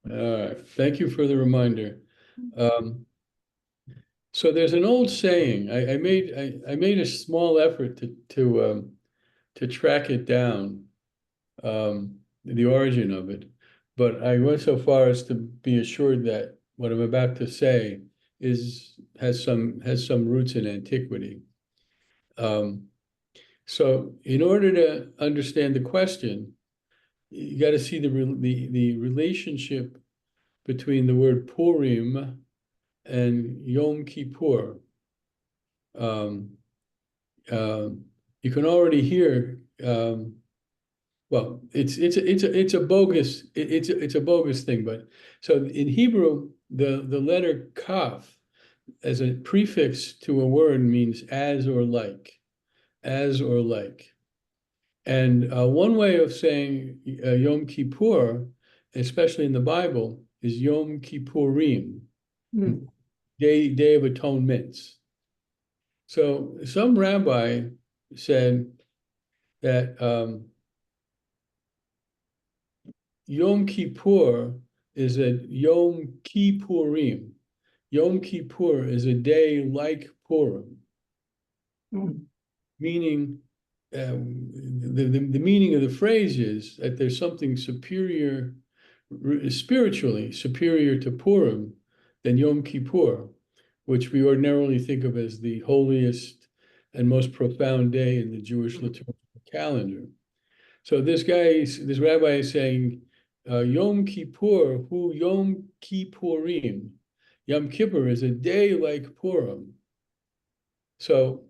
All right. Thank you for the reminder. Um, so there's an old saying. I made a small effort to track it down, the origin of it, but I went so far as to be assured that what I'm about to say is has some roots in antiquity. Um, so in order to understand the question, you got to see the relationship between the word Purim and Yom Kippur. Um, you can already hear. Well, it's a bogus it's a bogus thing. But so in Hebrew, the letter kaf as a prefix to a word means as or like. And one way of saying Yom Kippur, especially in the Bible, is Yom Kippurim, Hmm. Day of Atonements. So some rabbi said that Yom Kippur is a Yom Kippurim. Yom Kippur is a day like Purim, Hmm. meaning the meaning of the phrase is that there's something superior, spiritually superior to Purim than Yom Kippur, which we ordinarily think of as the holiest and most profound day in the Jewish liturgical calendar. So this rabbi is saying, Yom Kippur, hu Yom Kippurim. Yom Kippur is a day like Purim. So,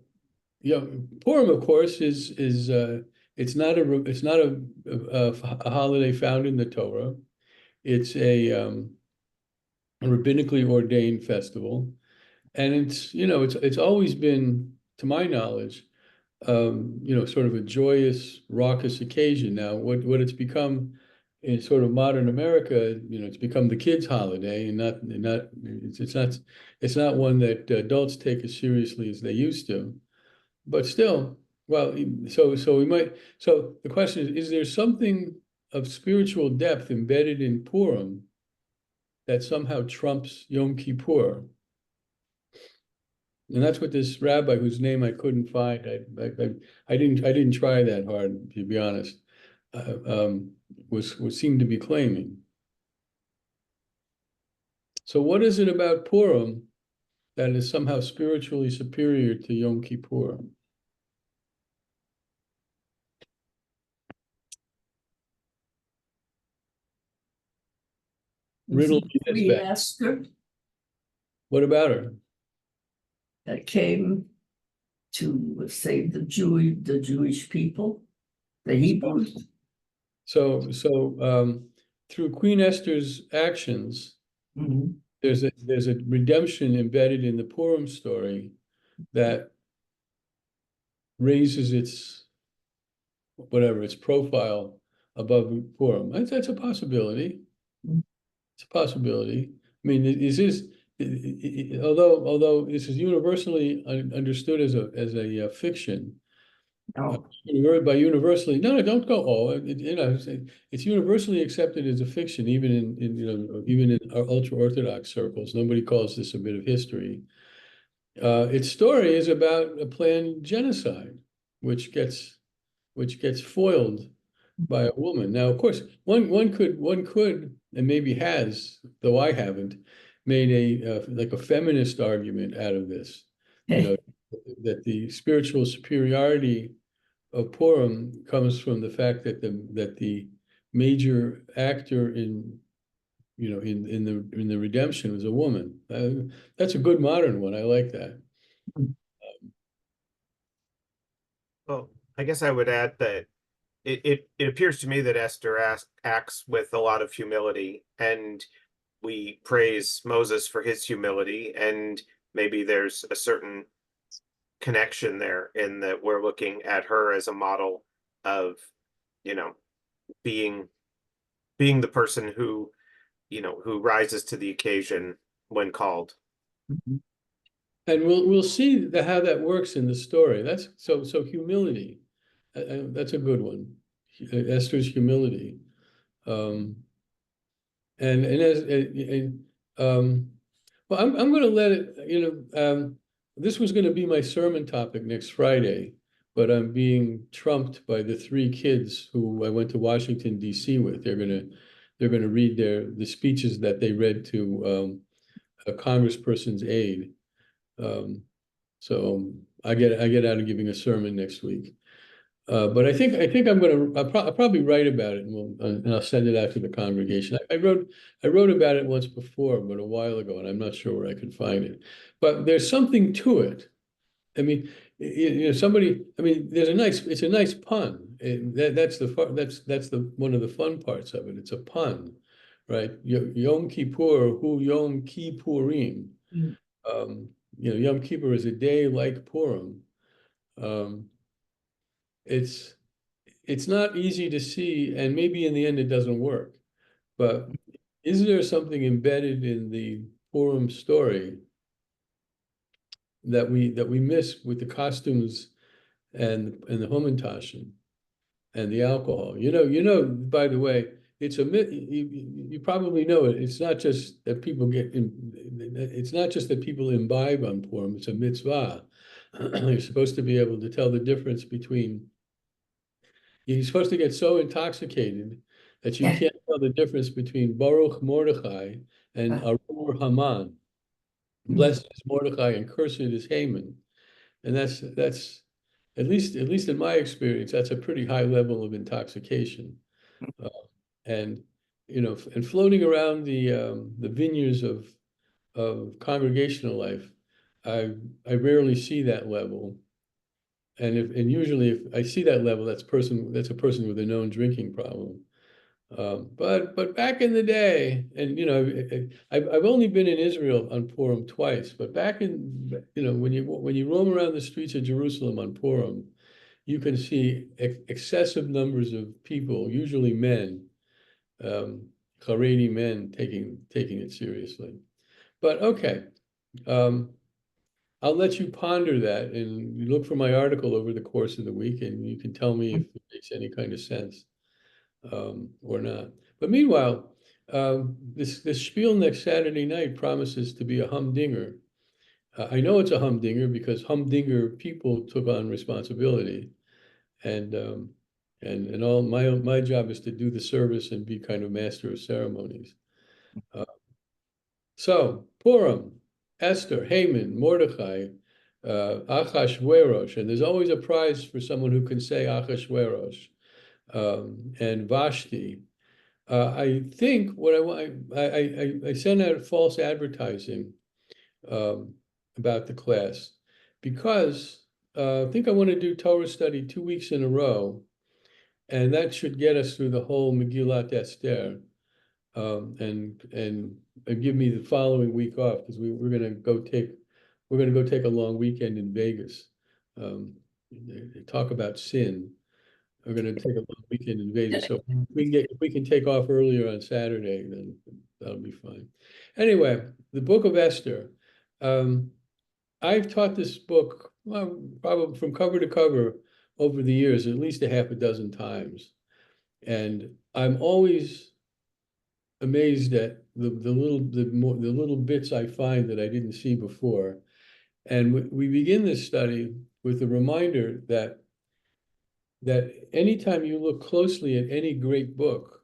Purim, of course, is it's not a holiday found in the Torah. It's a rabbinically ordained festival, and it's always been, to my knowledge, sort of a joyous, raucous occasion. Now, what it's become in sort of modern America, it's become the kids' holiday, and it's not one that adults take as seriously as they used to. But still, well, so the question is there something of spiritual depth embedded in Purim that somehow trumps Yom Kippur? And that's what this rabbi, whose name I couldn't find, I didn't try that hard, to be honest, was seemed to be claiming. So what is it about Purim that is somehow spiritually superior to Yom Kippur? Is Riddle it me this, Queen back. Esther What about her? that came to save the Jewish people, the Hebrews? So through Queen Esther's actions, Mhm. there's a redemption embedded in the Purim story that raises its profile above Purim. That's a possibility. It's a possibility. I mean, although this is universally understood as a fiction, No. by universally, no, don't go. Oh, it's universally accepted as a fiction, even even in ultra orthodox circles. Nobody calls this a bit of history. Its story is about a planned genocide, which gets which gets foiled by a woman. Now, of course, one could and maybe has, though I haven't, made like a feminist argument out of this. You know, that the spiritual superiority of Purim comes from the fact that the major actor in the redemption was a woman. That's a good modern one. I like that. Well, I guess I would add that it appears to me that Esther acts with a lot of humility, and we praise Moses for his humility, and maybe there's a certain connection there in that we're looking at her as a model of, you know, being being the person who rises to the occasion when called. And we'll see how that works in the story. That's so humility. That's a good one. Esther's humility. Um, well, I'm going to let it, this was going to be my sermon topic next Friday, but I'm being trumped by the three kids who I went to Washington, D.C. with. They're going to read the speeches that they read to a congressperson's aide. So I get out of giving a sermon next week. But I think I'll probably write about it, and I'll send it out to the congregation. I wrote about it once before, but a while ago, and I'm not sure where I can find it. But there's something to it. I mean, somebody. I mean, it's a nice pun. That's the one of the fun parts of it. It's a pun, right? Yom Kippur, hu Yom Kippurim. Mm. Yom Kippur is a day like Purim. Um, it's not easy to see, and maybe in the end it doesn't work. But is there something embedded in the Purim story that we miss with the costumes and the Hamantaschen and the alcohol? By the way, it's a myth. You probably know it. It's not just that it's not just that people imbibe on Purim. It's a mitzvah. You're supposed to be able to tell the difference between. You're supposed to get so intoxicated that you Yeah. can't tell the difference between Baruch Mordechai and Uh, Arur Haman. mm. Blessed is Mordechai and cursed is Haman. And that's at least in my experience, that's a pretty high level of intoxication. Uh, and and floating around the vineyards of congregational life, I rarely see that level. And usually if I see that level, that's a person with a known drinking problem. But back in the day, and I've only been in Israel on Purim twice, but back in when you roam around the streets of Jerusalem on Purim, you can see excessive numbers of people, usually men, Haredi men, taking it seriously. But okay, um, I'll let you ponder that and you look for my article over the course of the week, and you can tell me if it makes any kind of sense or not. But meanwhile, this spiel next Saturday night promises to be a humdinger. I know it's a humdinger because humdinger people took on responsibility, and all my job is to do the service and be kind of master of ceremonies. Uh, so Purim, Esther, Haman, Mordecai, Achashverosh, and there's always a prize for someone who can say Achashverosh, and Vashti. I think what I want, I sent out false advertising um, about the class because I think I want to do Torah study 2 weeks in a row, and that should get us through the whole Megillat Esther, and give me the following week off because we're gonna go take a long weekend in Vegas. Um, Talk about sin. We're gonna take a long weekend in Vegas, so if we can take off earlier on Saturday, then that'll be fine. Anyway, the Book of Esther. Um, I've taught this book probably from cover to cover over the years, at least a half a dozen times, and I'm always amazed at the little bits I find that I didn't see before. And we begin this study with a reminder that anytime you look closely at any great book,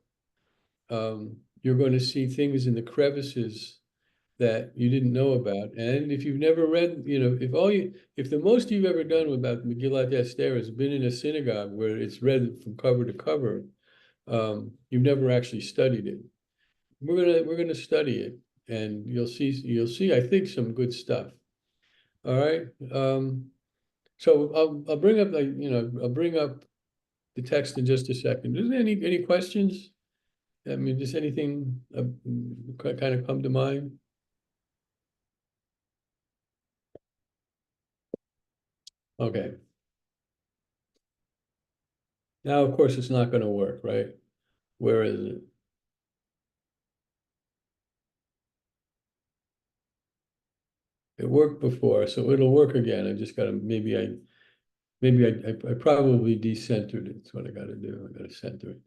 you're going to see things in the crevices that you didn't know about. And if you've never read, if the most you've ever done about Megillat Esther has been in a synagogue where it's read from cover to cover, you've never actually studied it. We're gonna study it, and you'll see, I think, some good stuff. All right. So I'll bring up the text in just a second. Is there any questions? I mean, does anything kind of come to mind? Okay. Now, of course, it's not going to work, right? Where is it? It worked before, so it'll work again. I just got to I probably decentered it. That's what I got to do. I got to center it.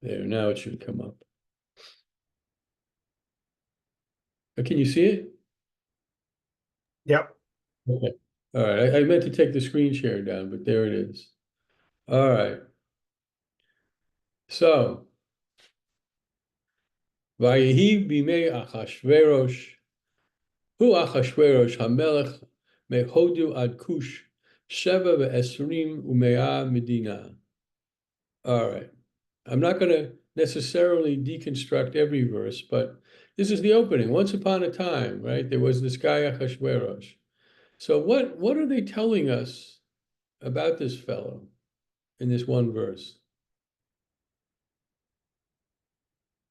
There, now it should come up. Can you see it? Yep. Okay. All right. I meant to take the screen share down, but there it is. All right. So, Vayehi bimei Achashverosh, hu Achashverosh hamelech mehodu ad Kush, sheva ve'esrim umea medina. All right. I'm not going to necessarily deconstruct every verse, but this is the opening. Once upon a time, right, there was this guy Achashverosh. So what are they telling us about this fellow in this one verse?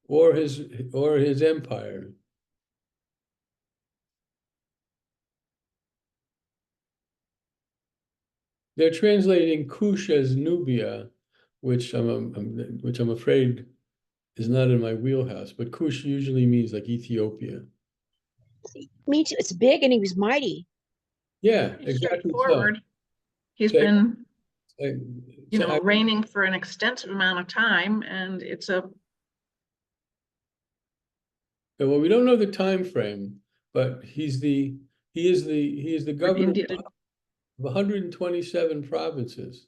Or his empire? They're translating Kush as Nubia, which I'm afraid is not in my wheelhouse, but Kush usually means like Ethiopia. Me too. It's big and he was mighty. Yeah, Pretty exactly so. straightforward. He's So- been, so I- reigning for an extensive amount of time, and it's a well, we don't know the time frame, but he is the governor India. of 127 provinces.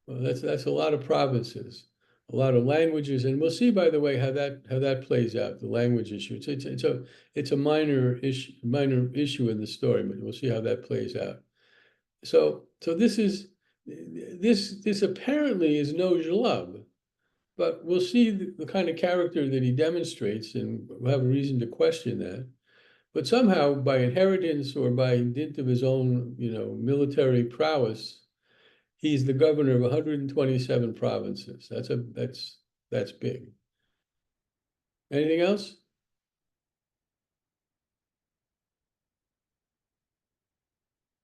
Well, that's a lot of provinces, a lot of languages, and we'll see, by the way, how that plays out. The language issue. It's a minor issue in the story, but we'll see how that plays out. So this apparently is no Jalab, but we'll see the kind of character that he demonstrates, and we'll have a reason to question that. But somehow, by inheritance or by dint of his own, military prowess, he's the governor of 127 provinces. That's big. Anything else?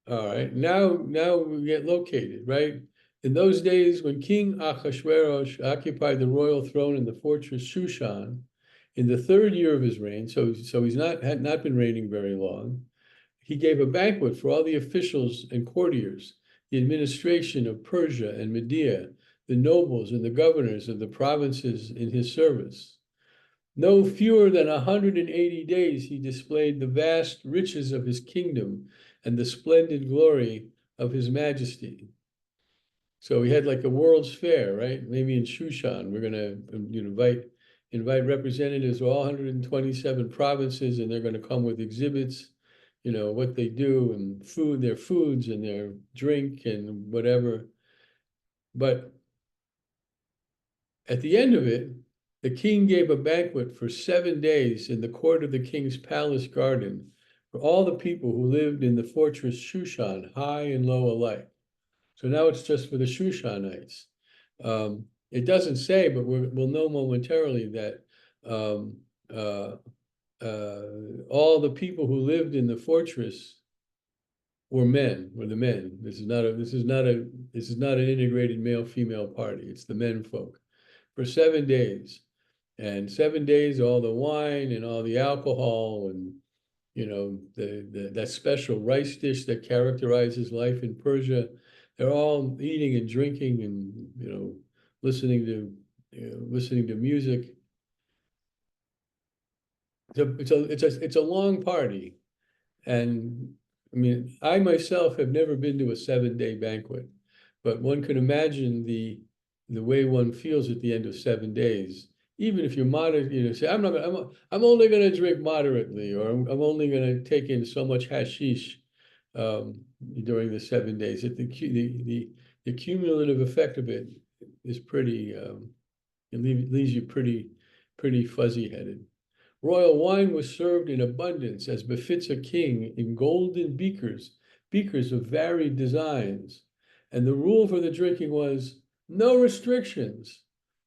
All right. Now we get located, right? In those days, when King Achashverosh occupied the royal throne in the fortress Shushan, in the third year of his reign, so he's had not been reigning very long, he gave a banquet for all the officials and courtiers, the administration of Persia and Media, the nobles and the governors of the provinces in his service. No fewer than 180 days he displayed the vast riches of his kingdom and the splendid glory of his majesty. So we had like a World's Fair, right? Maybe in Shushan, we're going to invite representatives of all 127 provinces, and they're going to come with exhibits, what they do and their foods and their drink and whatever. But at the end of it, the king gave a banquet for 7 days in the court of the king's palace garden for all the people who lived in the fortress Shushan, high and low alike. So now it's just for the Shushanites. It doesn't say, but we'll know momentarily that all the people who lived in the fortress were the men. This is not an integrated male-female party. It's the men folk for 7 days. And 7 days, all the wine and all the alcohol and that special rice dish that characterizes life in Persia. They're all eating and drinking and listening to music. It's a long party, and I mean, I myself have never been to a 7-day banquet, but one can imagine the way one feels at the end of 7 days. Even if you're moderate, say I'm only going to drink moderately, or I'm only going to take in so much hashish during the 7 days. The cumulative effect of it is pretty. It leaves you pretty fuzzy-headed. Royal wine was served in abundance, as befits a king, in golden beakers of varied designs. And the rule for the drinking was no restrictions,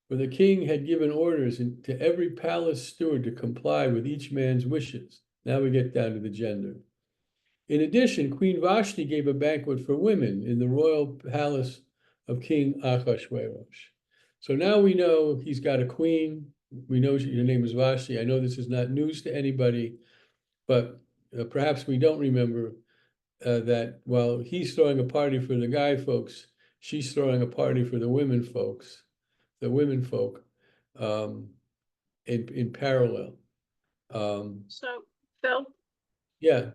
for the king had given orders to every palace steward to comply with each man's wishes. Now we get down to the gender. In addition, Queen Vashti gave a banquet for women in the royal palace of King Achashverosh. So now we know he's got a queen. We know your name is Vashti. I know this is not news to anybody, but perhaps we don't remember that while he's throwing a party for the guy folks, she's throwing a party for the women folk. in parallel. So, Phil, Yeah,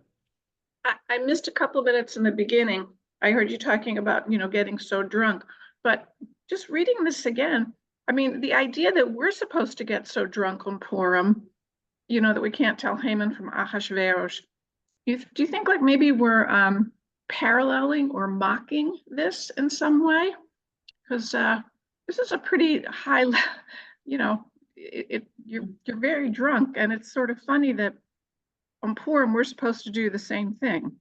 I missed a couple minutes in the beginning. I heard you talking about, getting so drunk, but just reading this again, I mean, the idea that we're supposed to get so drunk on Purim, that we can't tell Haman from Ahasuerus. Do you think like maybe we're paralleling or mocking this in some way? Because this is a pretty high, you're very drunk, and it's sort of funny that on Purim we're supposed to do the same thing.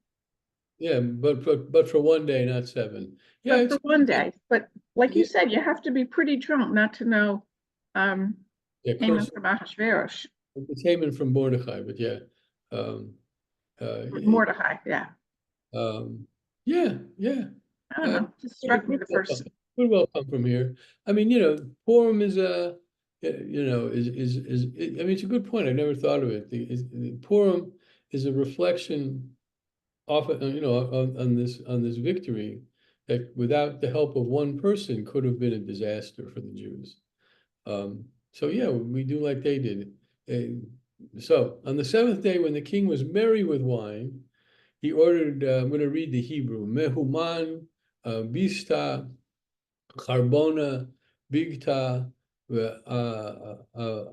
yeah, but for one day, not 7. Yeah, But for one day, but like you said, you have to be pretty drunk not to know yeah, Haman close. from Ahasuerus, It's Haman from Mordechai, but yeah, um, Mordecai. Yeah, yeah, yeah. I don't know. Just struck me the first. Could well come from here. I mean, Purim is I mean, it's a good point. I never thought of it. The Purim is a reflection, often, on this victory that, without the help of one person, could have been a disaster for the Jews. So yeah, we do like they did. So on the 7th day, when the king was merry with wine, he ordered. I'm going to read the Hebrew: Mehuman, Bista, Charbona, Bigta,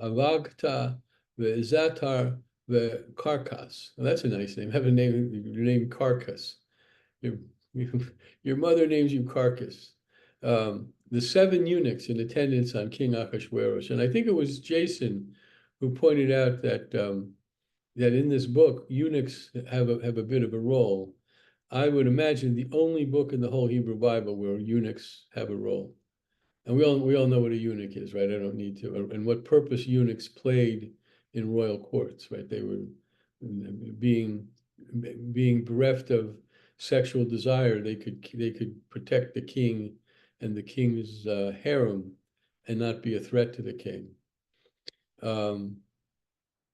Avagta, Zatar, Karkas. Well, that's a nice name. Have a name. Your name Carcass. Your, your mother names you Carcass. The 7 eunuchs in attendance on King Ahasuerus, and I think it was Jason who pointed out that that in this book eunuchs have a bit of a role. I would imagine the only book in the whole Hebrew Bible where eunuchs have a role. And we all know what a eunuch is, right? I don't need to. And what purpose eunuchs played in royal courts, right? They were being bereft of sexual desire. They could protect the king and the king's harem and not be a threat to the king.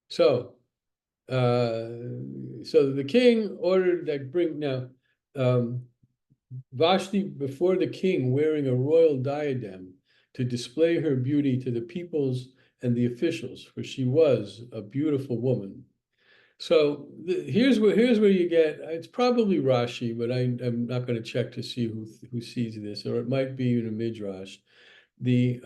So the king ordered that Vashti before the king, wearing a royal diadem to display her beauty to the peoples and the officials, for she was a beautiful woman. So here's where you get. It's probably Rashi, but I'm not going to check to see who sees this, or it might be in a midrash. The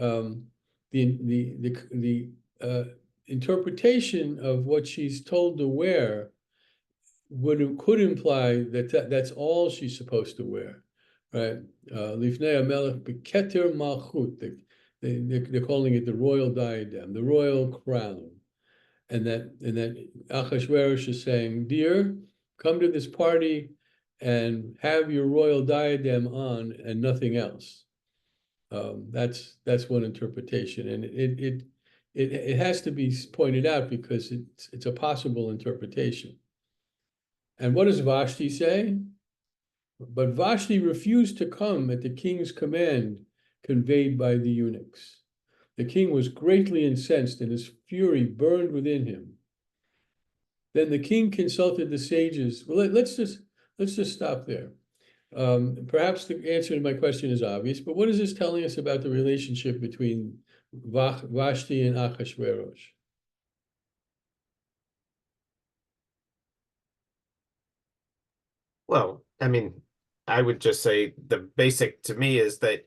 interpretation of what she's told to wear could imply that that's all she's supposed to wear, right? Lifnei Hamelech Beketer Malchut. They're calling it the royal diadem, the royal crown, and that Achashverosh is saying, "Dear, come to this party and have your royal diadem on and nothing else." That's one interpretation, and it has to be pointed out because it's a possible interpretation. And what does Vashti say? But Vashti refused to come at the king's command conveyed by the eunuchs. The king was greatly incensed, and his fury burned within him. Then the king consulted the sages. Well, let's just stop there. Perhaps the answer to my question is obvious, but what is this telling us about the relationship between Vashti and Achashverosh? Well, I mean, I would just say the basic to me is that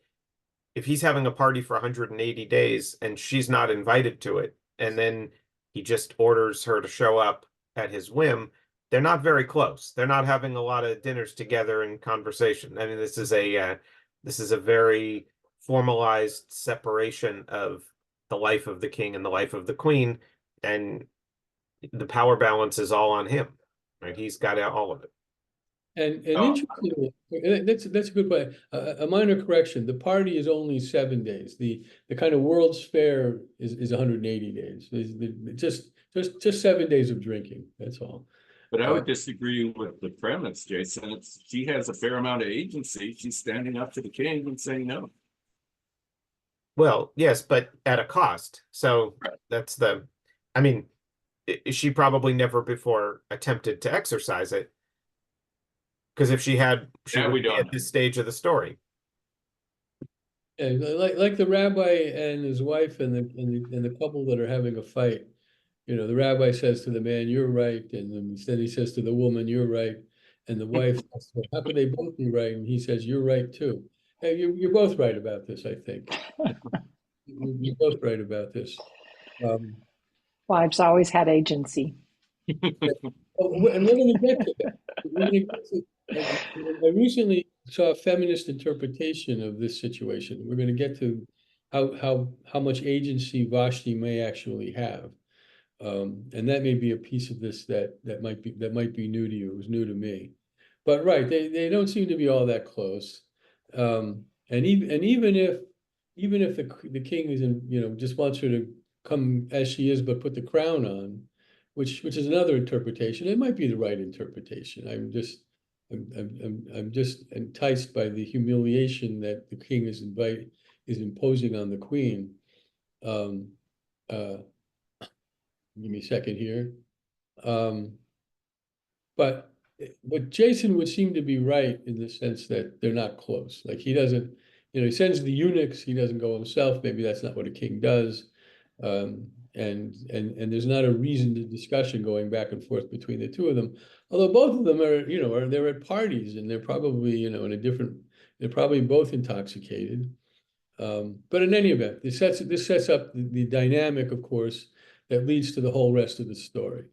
if he's having a party for 180 days and she's not invited to it, and then he just orders her to show up at his whim, they're not very close. They're not having a lot of dinners together and conversation. I mean, this is a very formalized separation of the life of the king and the life of the queen, and the power balance is all on him, right? He's got all of it. And interestingly, that's a good point. A minor correction: the party is only 7 days. The kind of World's Fair is 180 days. Just 7 days of drinking. That's all. But I would disagree with the premise, Jason. She has a fair amount of agency. She's standing up to the king and saying no. Well, yes, but at a cost. So that's I mean, she probably never before attempted to exercise it. Because if she had, she would be at this stage of the story. Yeah, like the rabbi and his wife and the couple that are having a fight. You know, the rabbi says to the man, "You're right," and then he says to the woman, "You're right," and the wife says, "Well, how could they both be right?" And he says, "You're right too." Hey, you're both right about this, I think. You're both right about this. Um, Wives always had agency. and we're going to get to that. We're going to get to. I recently saw a feminist interpretation of this situation. We're going to get to how much agency Vashti may actually have. And that may be a piece of this that might be new to you. It was new to me, but right, they don't seem to be all that close. And even if the king isn't, just wants her to come as she is, but put the crown on, which is another interpretation. It might be the right interpretation. I'm just enticed by the humiliation that the king is imposing on the queen. Um, uh, Give me a second here. Um, but Jason would seem to be right in the sense that they're not close. Like he doesn't, he sends the eunuchs, he doesn't go himself. Maybe that's not what a king does. And there's not a reasoned discussion going back and forth between the two of them. Although both of them they're at parties and they're probably, they're probably both intoxicated. But in any event, this sets up the dynamic, of course, that leads to the whole rest of the story.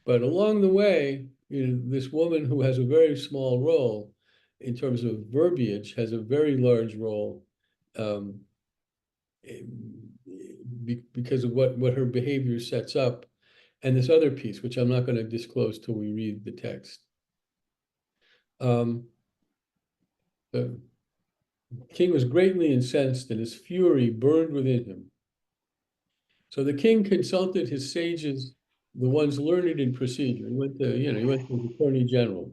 But along the way, this woman who has a very small role in terms of verbiage has a very large role, um, because of what her behavior sets up, and this other piece, which I'm not going to disclose till we read the text. The king was greatly incensed, and his fury burned within him. So the king consulted his sages, the ones learned in procedure. He went to the attorney general.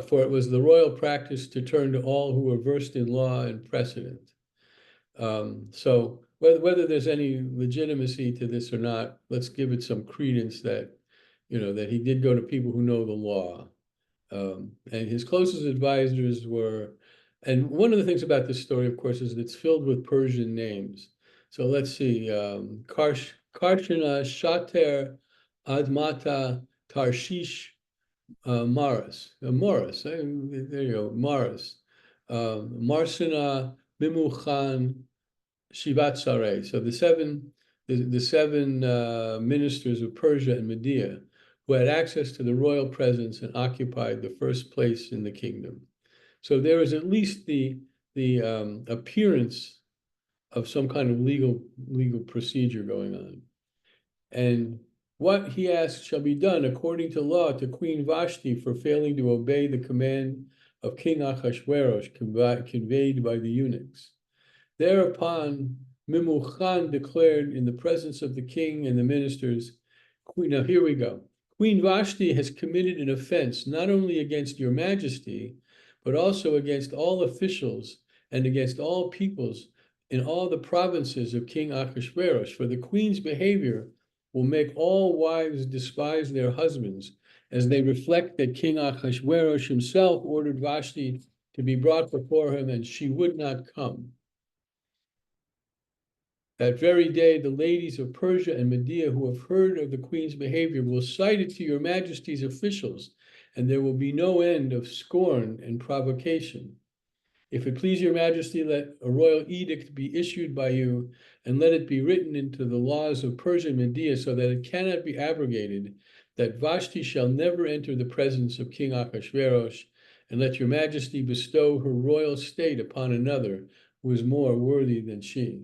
For it was the royal practice to turn to all who were versed in law and precedent. So whether there's any legitimacy to this or not, let's give it some credence that he did go to people who know the law. And his closest advisors were, and one of the things about this story, of course, is that it's filled with Persian names. So let's see, Karchana, Shater, Admata, Tarshish, Morris, there you go, Morris, Marsina, Bimuchan, Shivat Sareh. So the seven ministers of Persia and Media who had access to the royal presence and occupied the first place in the kingdom. So there is at least the appearance of some kind of legal procedure going on. And what, he asked, shall be done according to law to Queen Vashti for failing to obey the command of King Achashverosh conveyed by the eunuchs. Thereupon Mimuchan declared in the presence of the king and the ministers, now here we go. Queen Vashti has committed an offense not only against your majesty, but also against all officials and against all peoples in all the provinces of King Achashverosh, for the queen's behavior will make all wives despise their husbands, as they reflect that King Achashverosh himself ordered Vashti to be brought before him, and she would not come. That very day, the ladies of Persia and Media who have heard of the queen's behavior will cite it to your majesty's officials, and there will be no end of scorn and provocation. If it please your majesty, let a royal edict be issued by you, and let it be written into the laws of Persia and Media so that it cannot be abrogated, that Vashti shall never enter the presence of King Achashverosh, and let your majesty bestow her royal state upon another who is more worthy than she.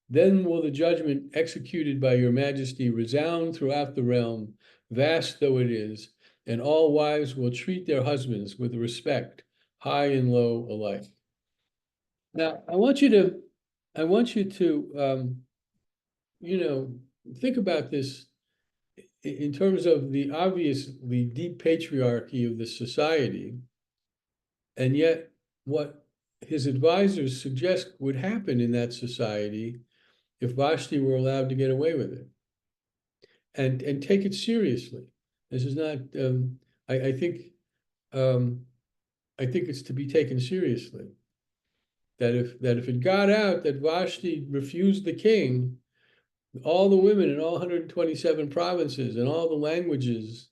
Then will the judgment executed by your majesty resound throughout the realm, vast though it is, and all wives will treat their husbands with respect, high and low alike. Now, I want you to think about this in terms of the obviously deep patriarchy of the society, and yet what his advisors suggest would happen in that society if Vashti were allowed to get away with it, and take it seriously. This is not. I think it's to be taken seriously. that if it got out that Vashti refused the king, all the women in all 127 provinces and all the languages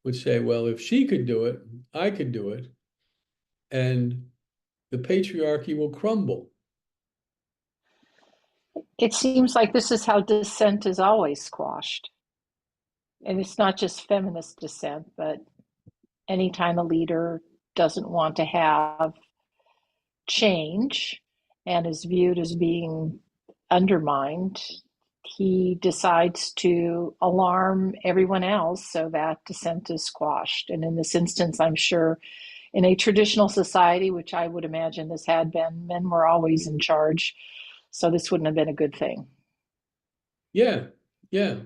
would say, well, if she could do it, I could do it, and the patriarchy will crumble. It seems like this is how dissent is always squashed. And it's not just feminist dissent, but anytime a leader doesn't want to have change and is viewed as being undermined, he decides to alarm everyone else so that dissent is squashed. And in this instance, I'm sure in a traditional society, which I would imagine this had been, men were always in charge. So this wouldn't have been a good thing. Yeah, yeah.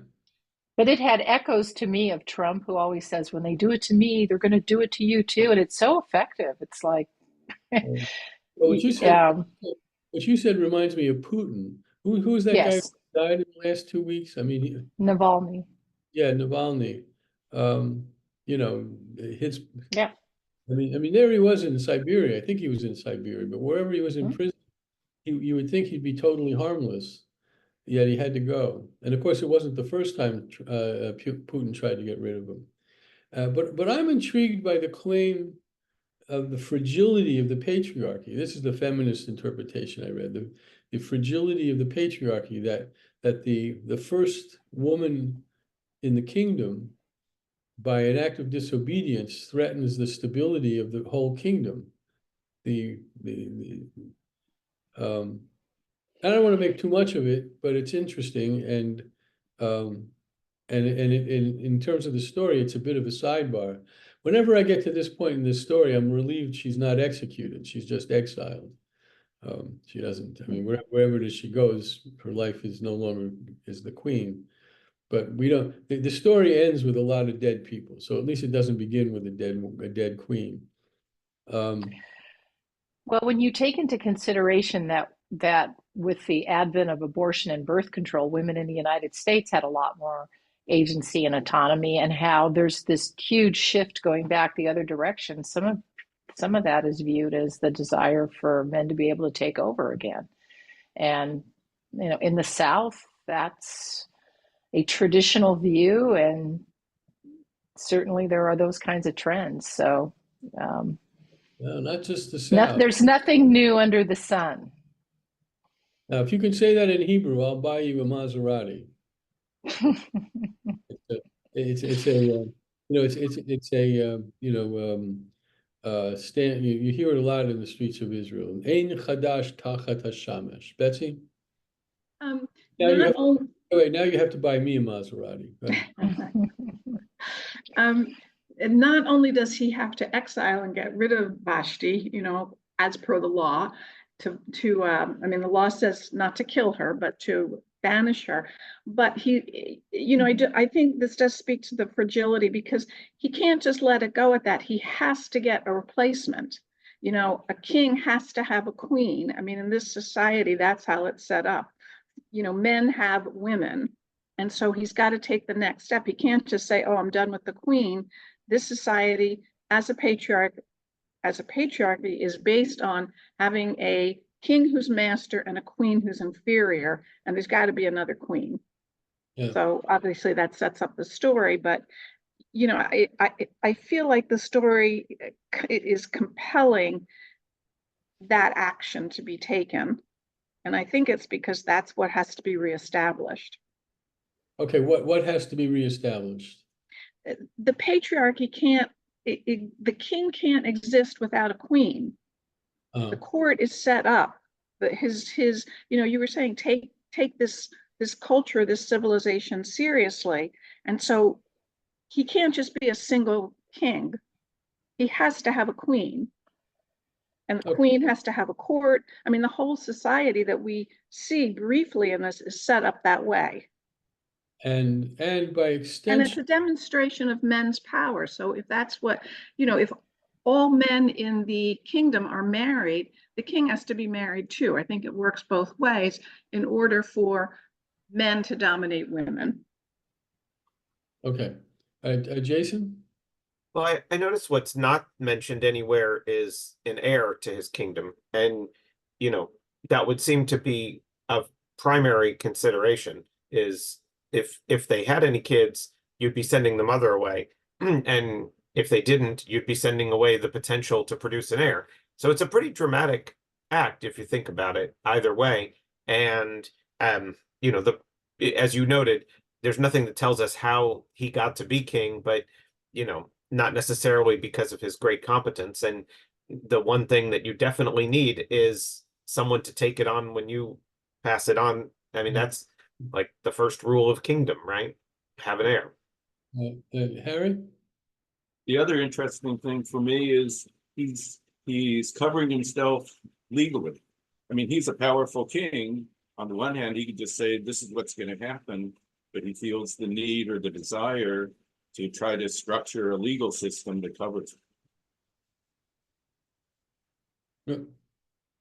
But it had echoes to me of Trump, who always says, when they do it to me, they're going to do it to you too. And it's so effective. It's like, Well, what you said reminds me of Putin. Who's that guy yes, who died in the last 2 weeks? I mean, Navalny. yeah, Navalny. You know, his. Yeah. I mean, there he was in Siberia. I think he was in Siberia, but wherever he was in prison, you would think he'd be totally harmless. Yet he had to go. And of course, it wasn't the first time Putin tried to get rid of him. But I'm intrigued by the claim of the fragility of the patriarchy. This is the feminist interpretation I read. The fragility of the patriarchy, that the first woman in the kingdom, by an act of disobedience, threatens the stability of the whole kingdom. I don't want to make too much of it, but it's interesting, and in terms of the story, it's a bit of a sidebar. Whenever I get to this point in this story, I'm relieved she's not executed; she's just exiled. She doesn't. I mean, wherever she goes, her life is no longer is the queen. But we don't. The story ends with a lot of dead people, so at least it doesn't begin with a dead queen. Well, when you take into consideration that with the advent of abortion and birth control, women in the United States had a lot more agency and autonomy, and how there's this huge shift going back the other direction. Some of that is viewed as the desire for men to be able to take over again. And in the South, that's a traditional view, and certainly there are those kinds of trends. So not just the South. there's nothing new under the sun. Now, if you can say that in Hebrew, I'll buy you a Maserati. It's a stand. You hear it a lot in the streets of Israel. Ein chadash tachat hashamesh. Betsy. Now you have to buy me a Maserati. Right? And not only does he have to exile and get rid of Vashti, as per the law, I mean, the law says not to kill her, but to banish her. But I think this does speak to the fragility, because he can't just let it go at that. He has to get a replacement. A king has to have a queen. I mean, in this society, that's how it's set up. Men have women. And so he's got to take the next step. He can't just say, oh, I'm done with the queen. This society, as a patriarchy, is based on having a king who's master and a queen who's inferior, and there's got to be another queen. Yeah. So obviously that sets up the story, but I feel like the story is compelling that action to be taken, and I think it's because that's what has to be reestablished. Okay, what has to be reestablished? The patriarchy can't. The king can't exist without a queen. The court is set up. His you were saying take this culture, this civilization seriously, and so he can't just be a single king. He has to have a queen, and the queen has to have a court. I mean, the whole society that we see briefly in this is set up that way. And by extension, and it's a demonstration of men's power. So if that's what, if all men in the kingdom are married, the king has to be married too. I think it works both ways in order for men to dominate women. Okay. Jason? Well, I noticed what's not mentioned anywhere is an heir to his kingdom. And that would seem to be of primary consideration is if they had any kids, you'd be sending the mother away. And if they didn't, you'd be sending away the potential to produce an heir. So it's a pretty dramatic act if you think about it either way. And as you noted, there's nothing that tells us how he got to be king, but not necessarily because of his great competence. And the one thing that you definitely need is someone to take it on when you pass it on. I mean, that's like the first rule of kingdom, right? Have an heir. Harry? The other interesting thing for me is he's covering himself legally. I mean, he's a powerful king. On the one hand, he could just say, this is what's going to happen, but he feels the need or the desire to try to structure a legal system that covers it.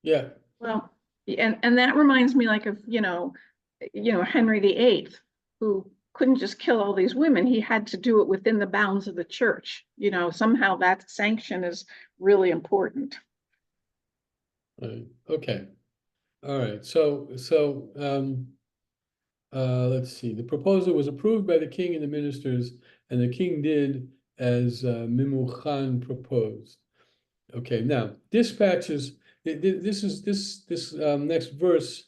Yeah. Well, and that reminds me like of, Henry VIII, who couldn't just kill all these women. He had to do it within the bounds of the church. Somehow that sanction is really important. Okay. All right. So let's see. The proposal was approved by the king and the ministers, and the king did as Mimuchan proposed. Okay. Now dispatches. This next verse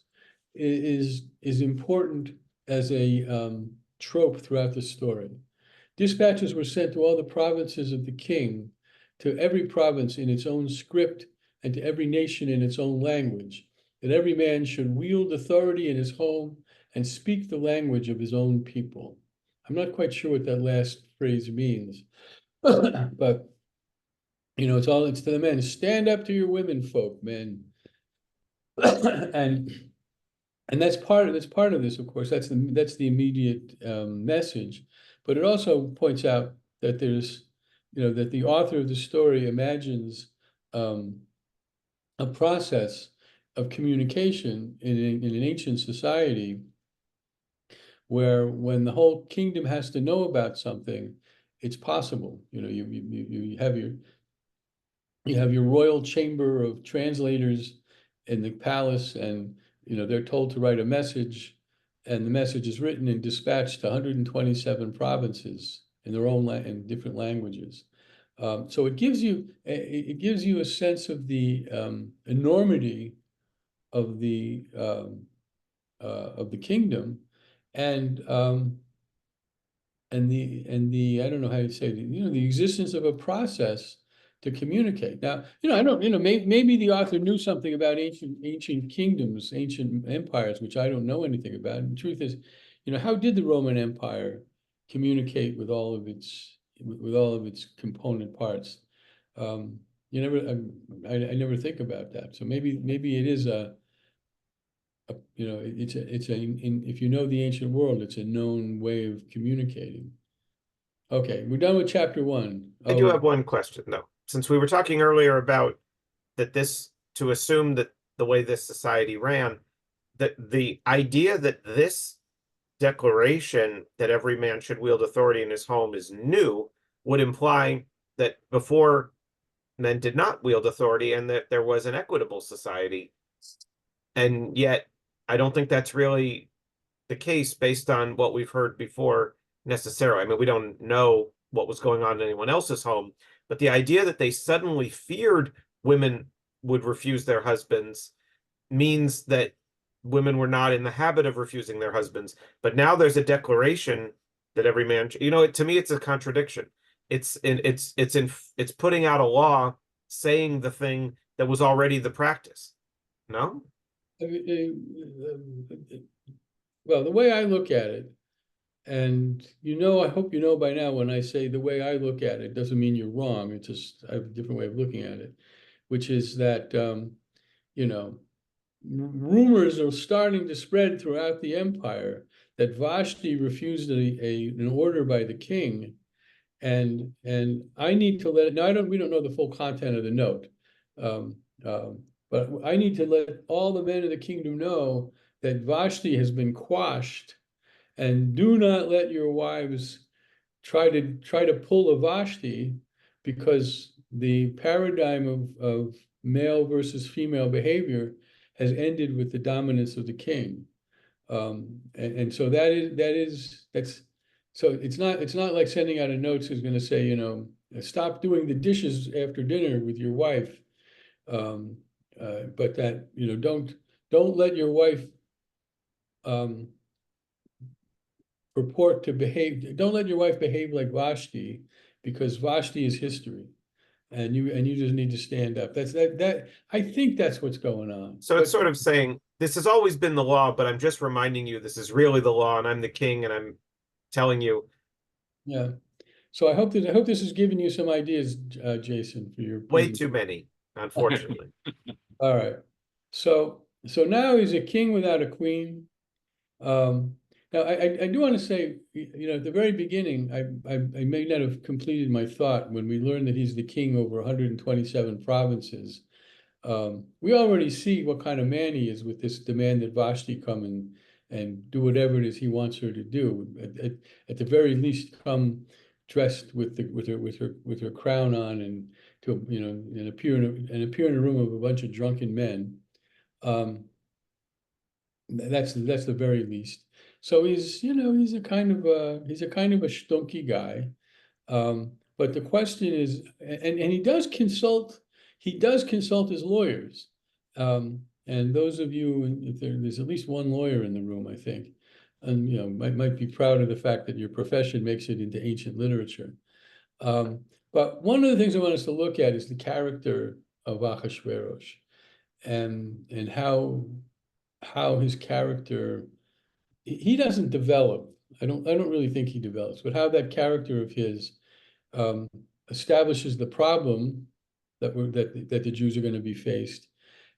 is important as a trope throughout the story. Dispatches were sent to all the provinces of the king, to every province in its own script, and to every nation in its own language, that every man should wield authority in his home and speak the language of his own people. I'm not quite sure what that last phrase means, but it's to the men. Stand up to your women folk, men. And that's part of this, of course. That's the immediate message, but it also points out that there's that the author of the story imagines a process of communication in an ancient society where when the whole kingdom has to know about something, it's possible. You have your royal chamber of translators in the palace, and they're told to write a message, and the message is written and dispatched to 127 provinces in their own in different languages. So it gives you a sense of the enormity of the kingdom, and the I don't know how you say it, the existence of a process to communicate. Now, I don't, maybe the author knew something about ancient kingdoms, ancient empires, which I don't know anything about. And the truth is, how did the Roman Empire communicate with all of its component parts? I never think about that. So maybe it is if you know the ancient world, it's a known way of communicating. Okay, we're done with chapter 1. I do have one question though. Since we were talking earlier about to assume that the way this society ran, that the idea that this declaration that every man should wield authority in his home is new would imply that before men did not wield authority and that there was an equitable society. And yet, I don't think that's really the case based on what we've heard before necessarily. I mean, we don't know what was going on in anyone else's home, but the idea that they suddenly feared women would refuse their husbands means that women were not in the habit of refusing their husbands. But now there's a declaration that every man, to me, it's a contradiction. It's putting out a law saying the thing that was already the practice. No? Well, the way I look at it, and I hope you know by now when I say the way I look at it doesn't mean you're wrong. It's just I have a different way of looking at it, which is that rumors are starting to spread throughout the empire that Vashti refused an order by the king, and I need to let it. Now we don't know the full content of the note, but I need to let all the men of the kingdom know that Vashti has been quashed. And do not let your wives try to pull a Vashti, because the paradigm of male versus female behavior has ended with the dominance of the king. And so that's so it's not like sending out a note who's going to say, you know, stop doing the dishes after dinner with your wife. But that, you know, don't let your wife purport to behave. Don't let your wife behave like Vashti, because Vashti is history, and you just need to stand up. That I think that's what's going on. So it's sort of saying this has always been the law, but I'm just reminding you this is really the law, and I'm the king, and I'm telling you. Yeah. So I hope this has given you some ideas, Jason, for your Way too many, unfortunately. All right. So now he's a king without a queen. Now I do want to say, you know, at the very beginning, I may not have completed my thought when we learned that he's the king over 127 provinces. We already see what kind of man he is with this demand that Vashti come and do whatever it is he wants her to do. At the very least, come dressed with her crown on and to, you know, and appear in a room of a bunch of drunken men. That's the very least. So he's, you know, he's a kind of a stunky guy. But the question is, and he does consult his lawyers. And those of you, if there's at least one lawyer in the room, I think, and you know, might be proud of the fact that your profession makes it into ancient literature. But one of the things I want us to look at is the character of Ahasuerus, and how his character, he doesn't develop. I don't really think he develops, but how that character of his establishes the problem that the Jews are going to be faced,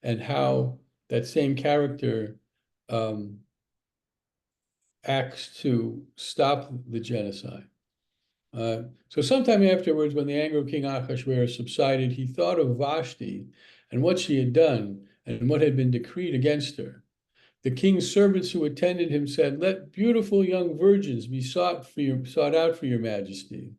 and how that same character acts to stop the genocide. So sometime afterwards, when the anger of King Ahasuerus subsided, he thought of Vashti and what she had done and what had been decreed against her. The king's servants who attended him said, "Let beautiful young virgins be sought out for your majesty.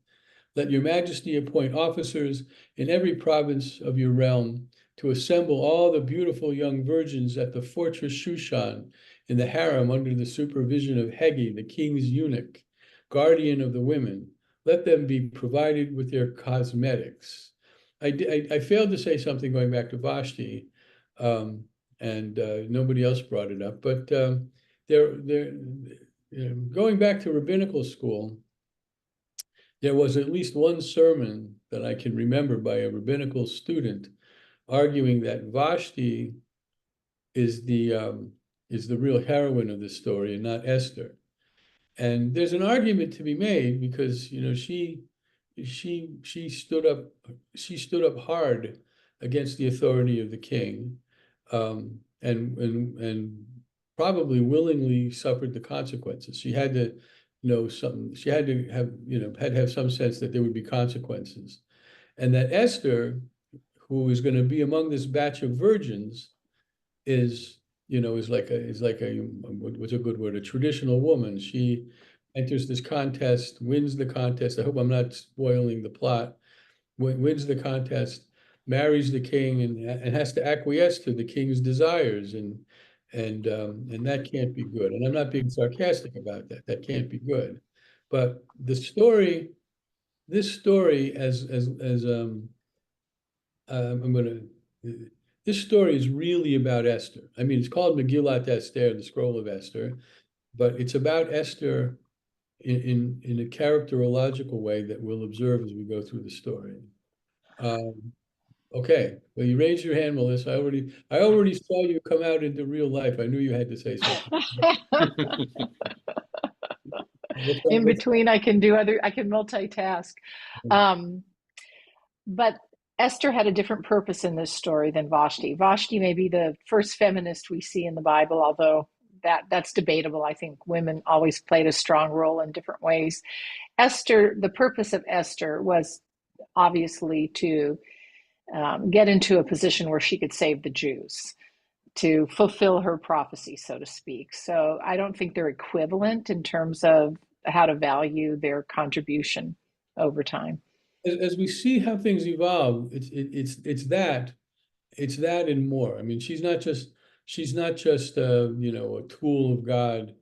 Let your majesty appoint officers in every province of your realm to assemble all the beautiful young virgins at the fortress Shushan in the harem under the supervision of Hegi, the king's eunuch, guardian of the women. Let them be provided with their cosmetics." I failed to say something going back to Vashti, and nobody else brought it up. But going back to rabbinical school, there was at least one sermon that I can remember by a rabbinical student arguing that Vashti is the real heroine of this story and not Esther. And there's an argument to be made because, you know, she stood up hard against the authority of the king, and probably willingly suffered the consequences. She had to know something. She had to have some sense that there would be consequences, and that Esther, who is going to be among this batch of virgins, is like a what's a good word? A traditional woman. She enters this contest, wins the contest. I hope I'm not spoiling the plot. Wins the contest, marries the king, and has to acquiesce to the king's desires, and that can't be good. And I'm not being sarcastic about that. That can't be good. But this story, I'm gonna. This story is really about Esther. I mean, it's called Megillat Esther, the Scroll of Esther, but it's about Esther in a characterological way that we'll observe as we go through the story. Okay, well, you raised your hand, Melissa. I already saw you come out into real life. I knew you had to say something. In between, I can multitask. But Esther had a different purpose in this story than Vashti. Vashti may be the first feminist we see in the Bible, although that's debatable. I think women always played a strong role in different ways. Esther, the purpose of Esther was obviously to get into a position where she could save the Jews, to fulfill her prophecy, so to speak. So I don't think they're equivalent in terms of how to value their contribution over time. As we see how things evolve, it's that and more. I mean, she's not just she's not just a tool of God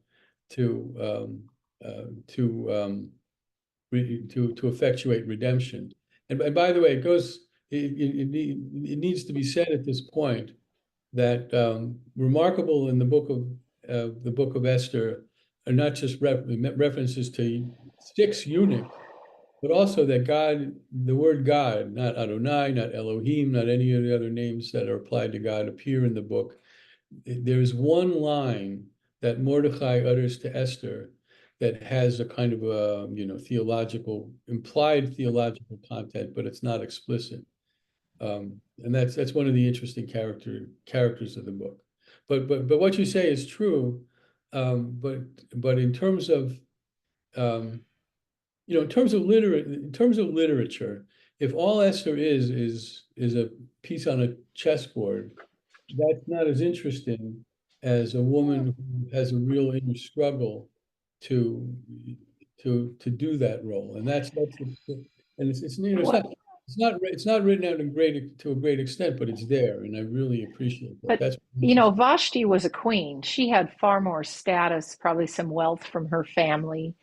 to to effectuate redemption. And by the way, it needs to be said at this point that remarkable in the book of Esther are not just references to 6 eunuchs, but also that God, the word God, not Adonai, not Elohim, not any of the other names that are applied to God, appear in the book. There's one line that Mordecai utters to Esther that has a kind of a implied theological content, but it's not explicit. And that's one of the interesting characters of the book. But what you say is true. But in terms of in terms of literature, if all Esther is a piece on a chessboard, that's not as interesting as a woman who has a real inner struggle to do that role. And it's not written out to a great extent, but it's there, and I really appreciate that. But That's Vashti was a queen. She had far more status, probably some wealth from her family.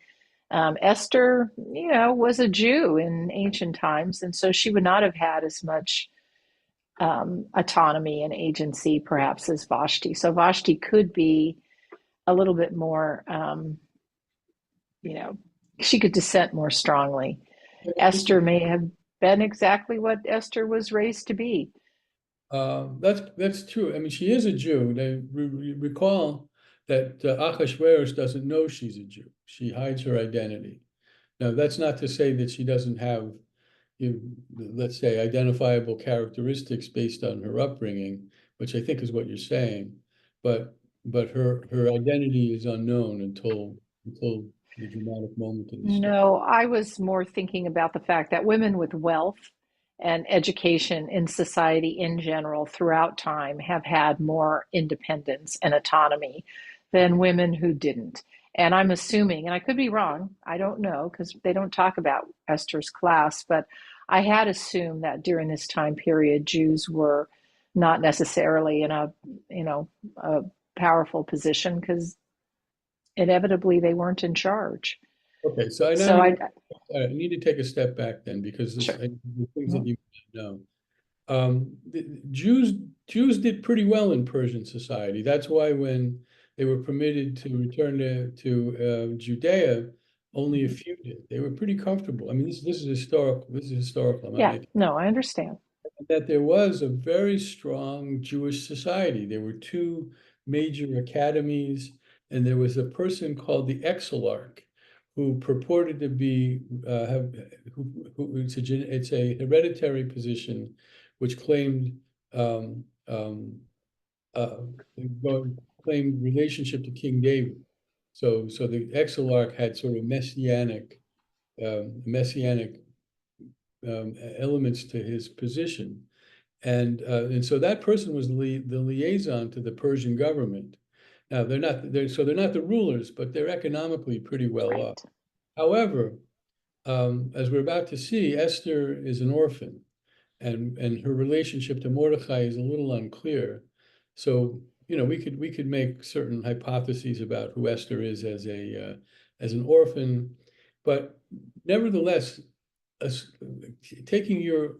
Esther, was a Jew in ancient times, and so she would not have had as much autonomy and agency, perhaps, as Vashti. So Vashti could be a little bit more, she could dissent more strongly. Esther may have been exactly what Esther was raised to be. That's true. I mean, she is a Jew. Recall that Achashverosh doesn't know she's a Jew. She hides her identity. Now, that's not to say that she doesn't have, let's say, identifiable characteristics based on her upbringing, which I think is what you're saying. But her identity is unknown until the dramatic moment in the story. No, I was more thinking about the fact that women with wealth and education in society in general throughout time have had more independence and autonomy than women who didn't. And I'm assuming, and I could be wrong, I don't know, because they don't talk about Esther's class, but I had assumed that during this time period, Jews were not necessarily in a powerful position because inevitably they weren't in charge. Okay, so I need to take a step back then, because the things that you know. The Jews did pretty well in Persian society. That's why when they were permitted to return to Judea, only a few did. They were pretty comfortable. I mean, this is historical. I understand. That there was a very strong Jewish society. There were 2 major academies, and there was a person called the Exilarch, who purported to be it's a hereditary position, which claimed relationship to King David. So the Exilarch had sort of messianic elements to his position, and so that person was the liaison to the Persian government. Now they're not the rulers, but they're economically pretty well off. However, as we're about to see, Esther is an orphan, and her relationship to Mordecai is a little unclear. So we could make certain hypotheses about who Esther is as an orphan, but nevertheless, taking your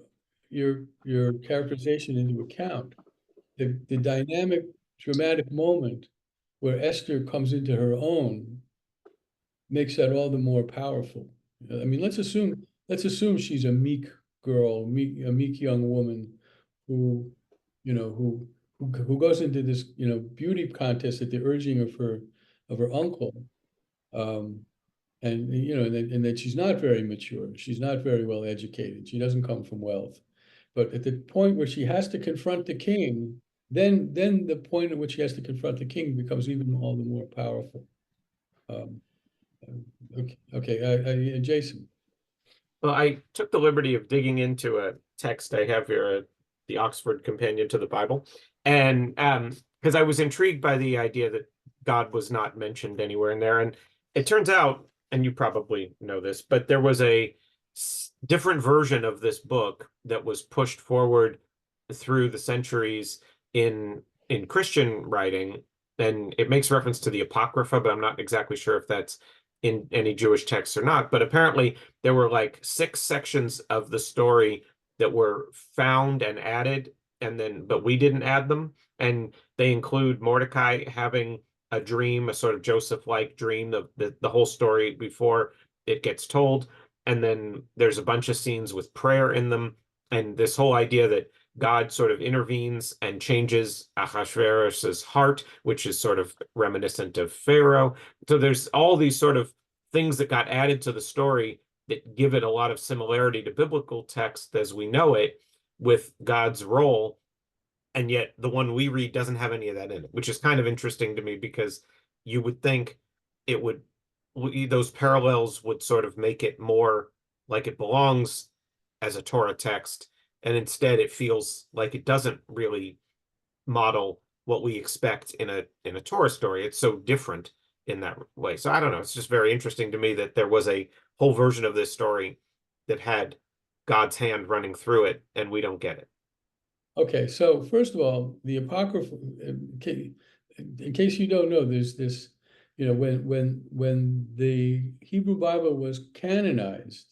characterization into account, the dynamic, dramatic moment where Esther comes into her own makes that all the more powerful. I mean, let's assume she's a meek girl, a meek young woman who goes into this beauty contest at the urging of her uncle, and that she's not very mature, she's not very well educated, she doesn't come from wealth, but at the point where she has to confront the king, then the point at which she has to confront the king becomes even all the more powerful. Okay, Jason. Well, I took the liberty of digging into a text I have here, the Oxford Companion to the Bible, and because I was intrigued by the idea that God was not mentioned anywhere in there, and it turns out, and you probably know this, but there was a different version of this book that was pushed forward through the centuries in in Christian writing, and it makes reference to the Apocrypha, but I'm not exactly sure if that's in any Jewish texts or not. But apparently there were like 6 sections of the story that were found and added, and then but we didn't add them. And they include Mordecai having a dream, a sort of Joseph-like dream, the whole story before it gets told. And then there's a bunch of scenes with prayer in them, and this whole idea that God sort of intervenes and changes Ahasuerus's heart, which is sort of reminiscent of Pharaoh. So there's all these sort of things that got added to the story that give it a lot of similarity to biblical text as we know it, with God's role. And yet the one we read doesn't have any of that in it, which is kind of interesting to me, because you would think it would, those parallels would sort of make it more like it belongs as a Torah text. And instead it feels like it doesn't really model what we expect in a Torah story. It's so different in that way. So I don't know. It's just very interesting to me that there was a whole version of this story that had God's hand running through it, and we don't get it. Okay, so first of all, the Apocrypha, in case you don't know, there's this, when the Hebrew Bible was canonized,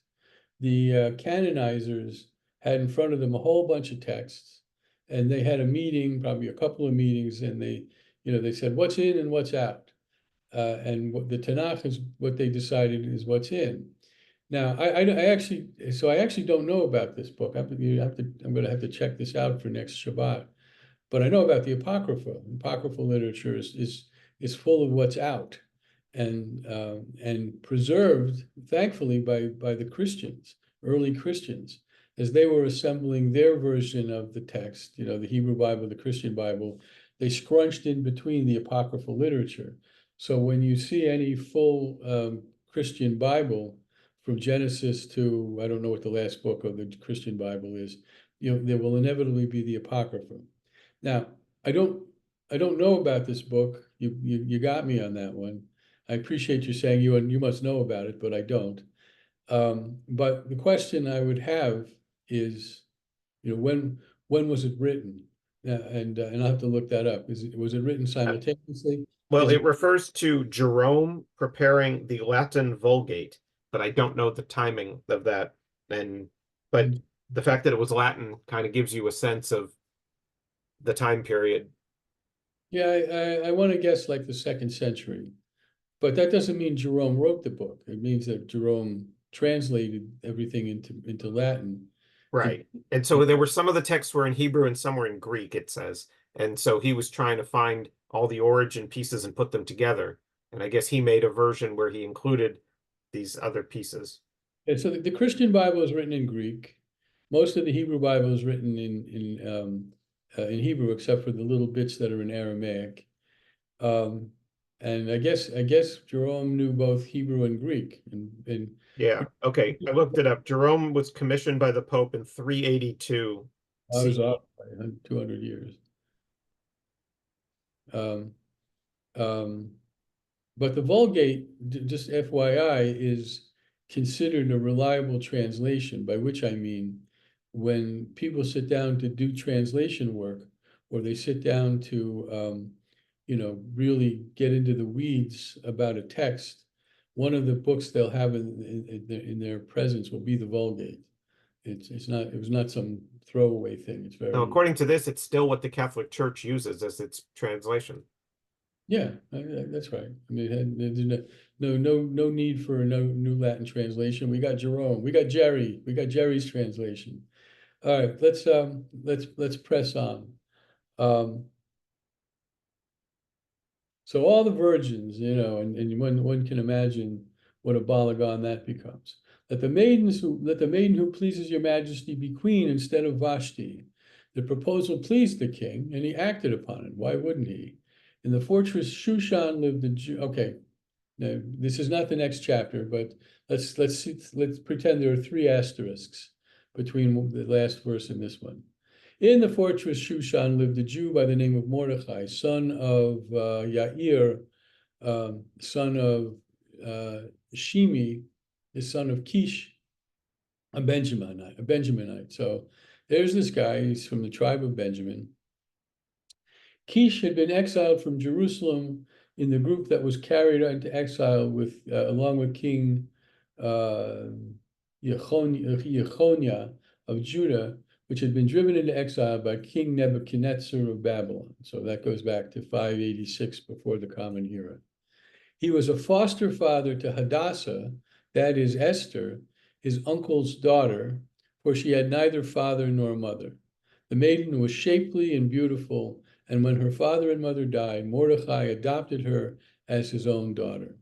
the canonizers had in front of them a whole bunch of texts, and they had a meeting, probably a couple of meetings, and they said what's in and what's out, and what the Tanakh is, what they decided is what's in. Now, I actually don't know about this book. I'm going to have to check this out for next Shabbat. But I know about the Apocrypha. Apocryphal literature is full of what's out, and preserved, thankfully, by the Christians, early Christians, as they were assembling their version of the text. The Hebrew Bible, the Christian Bible, they scrunched in between the apocryphal literature. So when you see any full Christian Bible, from Genesis to, I don't know what the last book of the Christian Bible is, there will inevitably be the Apocrypha. Now, I don't know about this book. You got me on that one. I appreciate you saying you must know about it, but I don't. But the question I would have is, when was it written? And I'll have to look that up. Was it written simultaneously? Well, it refers to Jerome preparing the Latin Vulgate, but I don't know the timing of that. But the fact that it was Latin kind of gives you a sense of the time period. Yeah, I want to guess like the 2nd century, but that doesn't mean Jerome wrote the book. It means that Jerome translated everything into Latin. Right. And so there were some of the texts were in Hebrew and some were in Greek, it says. And so he was trying to find all the origin pieces and put them together. And I guess he made a version where he included these other pieces. And so the Christian Bible is written in Greek. Most of the Hebrew Bible is written in Hebrew, except for the little bits that are in Aramaic. And I guess Jerome knew both Hebrew and Greek. And Yeah. Okay. I looked it up. Jerome was commissioned by the Pope in 382. I was CE. off by 200 years. But the Vulgate, just FYI, is considered a reliable translation, by which I mean when people sit down to do translation work, or they sit down to really get into the weeds about a text, one of the books they'll have in their presence will be the Vulgate. It was not some throwaway thing. It's very. Now, according to this, it's still what the Catholic Church uses as its translation. Yeah, that's right. I mean, there's no need for no new Latin translation. We got Jerome, we got Jerry's translation. All right, let's press on. So all the virgins, and one can imagine what a balagan that becomes. Let the maiden who pleases your majesty be queen instead of Vashti. The proposal pleased the king, and he acted upon it. Why wouldn't he? In the fortress Shushan lived the Jew. Okay, now this is not the next chapter, but let's pretend there are 3 asterisks between the last verse and this one. In the fortress Shushan lived a Jew by the name of Mordecai, son of Yair, son of Shimi, the son of Kish, a Benjaminite. So there's this guy. He's from the tribe of Benjamin. Kish had been exiled from Jerusalem in the group that was carried into exile with along with King Jechoniah of Judah, which had been driven into exile by King Nebuchadnezzar of Babylon. So that goes back to 586 before the Common Era. He was a foster father to Hadassah, that is Esther, his uncle's daughter, for she had neither father nor mother. The maiden was shapely and beautiful, and when her father and mother died, Mordecai adopted her as his own daughter.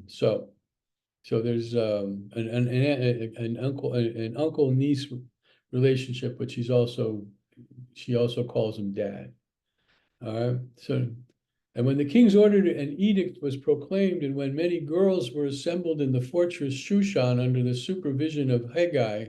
So there's an uncle niece relationship, but she also calls him dad. All right. So, and when the king's order an edict was proclaimed, and when many girls were assembled in the fortress Shushan under the supervision of Haggai,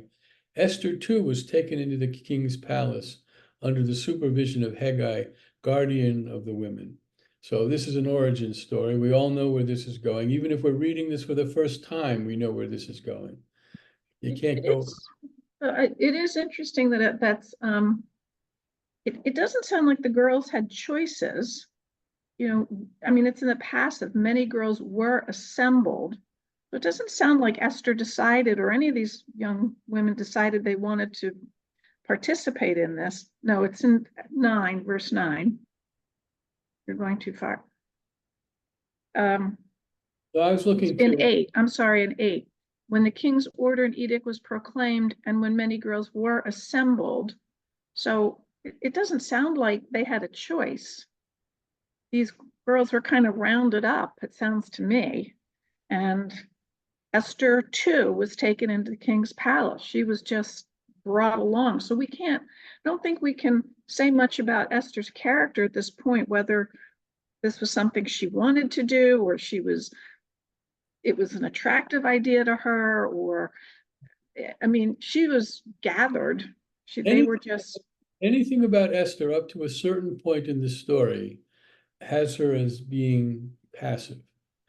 Esther too was taken into the king's palace under the supervision of Haggai, guardian of the women. So this is an origin story. We all know where this is going. Even if we're reading this for the first time, we know where this is going. You can't go. It is interesting that it doesn't sound like the girls had choices. You know, I mean, it's in the passive. Many girls were assembled. It doesn't sound like Esther decided, or any of these young women decided they wanted to participate in this. No, it's in 9, verse 9. You're going too far. So I was looking in 8. I'm sorry, in 8. When the king's order and edict was proclaimed, and when many girls were assembled. So it doesn't sound like they had a choice. These girls were kind of rounded up, it sounds to me. And Esther too was taken into the king's palace. She was just brought along. So I don't think we can say much about Esther's character at this point, whether this was something she wanted to do, or it was an attractive idea to her, or, I mean, she was gathered. They were just. Anything about Esther up to a certain point in the story has her as being passive.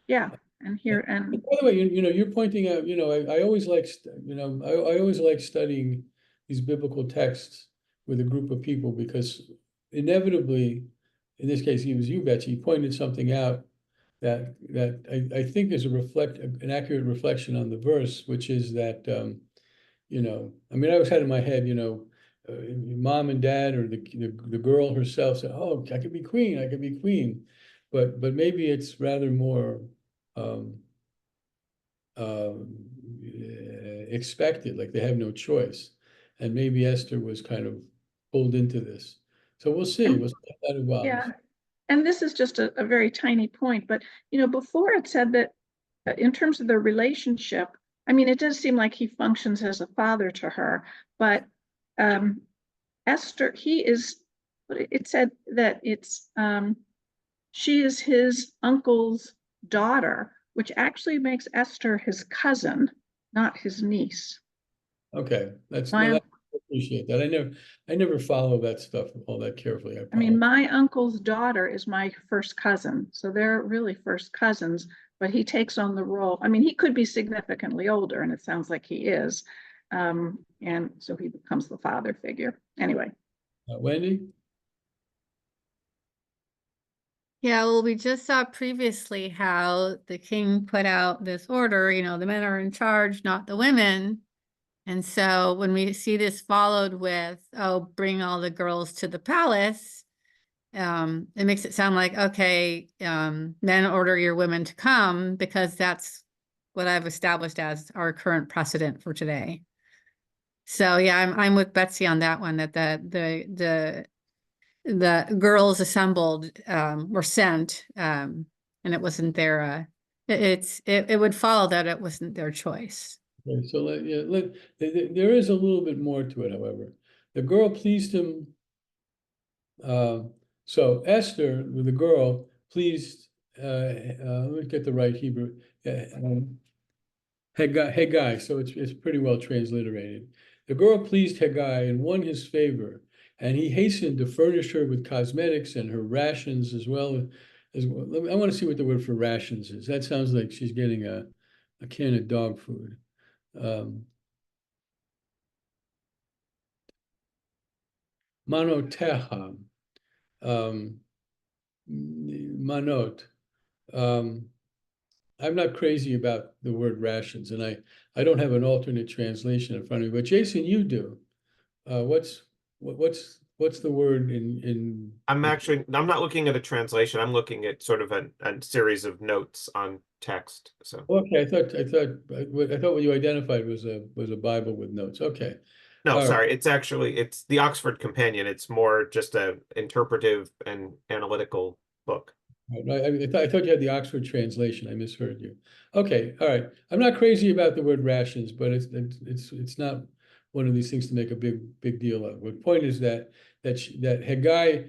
Yeah, and here, and by the way, you're pointing out, I always like, I always like studying these biblical texts with a group of people, because inevitably, in this case, it was you, Betsy, you pointed something out that I think is an accurate reflection on the verse, which is that, I mean, I always had in my head, mom and dad or the girl herself said, "Oh, I could be queen, I could be queen," but maybe it's rather more expected, like they have no choice, and maybe Esther was kind of pulled into this. So we'll see. We'll see how that evolves. yeah, and this is just a very tiny point, but before it said that in terms of their relationship, I mean, it does seem like he functions as a father to her, but Esther, it said that she is his uncle's daughter, which actually makes Esther his cousin, not his niece. Okay, I appreciate that. I never follow that stuff all that carefully. I mean, my uncle's daughter is my first cousin, so they're really first cousins, but he takes on the role. I mean, he could be significantly older, and it sounds like he is. And so he becomes the father figure. Anyway. Wendy? Yeah, well, we just saw previously how the king put out this order, the men are in charge, not the women. And so when we see this followed with, oh, bring all the girls to the palace, it makes it sound like, okay, men order your women to come, because that's what I've established as our current precedent for today. So yeah, I'm with Betsy on that one, that the girls assembled were sent, and it wasn't their it would follow that it wasn't their choice. Okay, so there is a little bit more to it, however. The girl pleased him. So Esther, with the girl, pleased. Let me get the right Hebrew. Haggai. So it's pretty well transliterated. The girl pleased Haggai and won his favor, and he hastened to furnish her with cosmetics and her rations as well. I want to see what the word for rations is. That sounds like she's getting a can of dog food. Manoteha. manot. I'm not crazy about the word rations, and I don't have an alternate translation in front of me, but Jason, you do. What's the word in I'm not looking at a translation. I'm looking at sort of a series of notes on text. So Okay, I thought what you identified was a Bible with notes. Okay. no, All right. sorry. It's the Oxford Companion. It's more just a interpretive and analytical book. I thought you had the Oxford translation. I misheard you. Okay, all right. I'm not crazy about the word rations, but it's not one of these things to make a big deal of. The point is that Haggai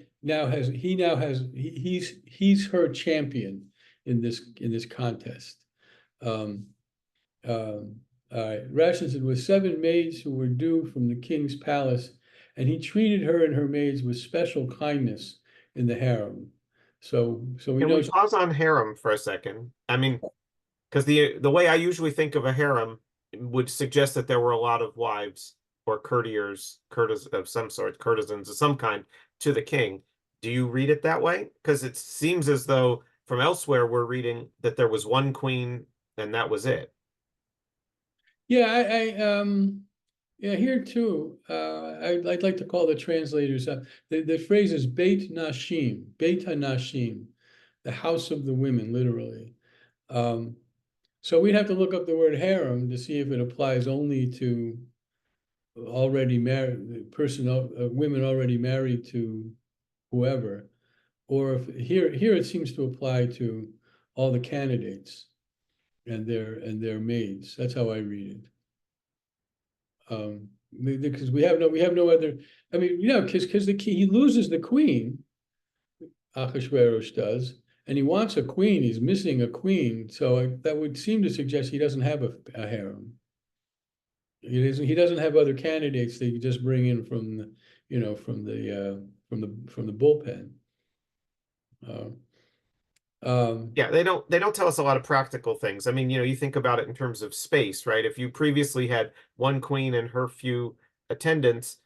he's her champion in this contest. Um, all right. Rations said, with 7 maids who were due from the king's palace, and he treated her and her maids with special kindness in the harem. So we Can know. we pause on harem for a second? I mean, because the way I usually think of a harem would suggest that there were a lot of wives or courtiers of some sort, courtesans of some kind to the king. Do you read it that way? Because it seems as though from elsewhere we're reading that there was one queen and that was it. Yeah, yeah, here too. I'd like to call the translators. The phrase is Beit Nashim, Beit HaNashim, the house of the women, literally. So we'd have to look up the word harem to see if it applies only to already married women already married to whoever, or if here it seems to apply to all the candidates and their maids. That's how I read it. Because we have no other. I mean, because he loses the queen, Achashverosh does, and he wants a queen. He's missing a queen, so that would seem to suggest he doesn't have a harem. He doesn't have other candidates that you just bring in from the bullpen. Yeah, they don't tell us a lot of practical things. I mean, you think about it in terms of space, right? If you previously had one queen and her few attendants,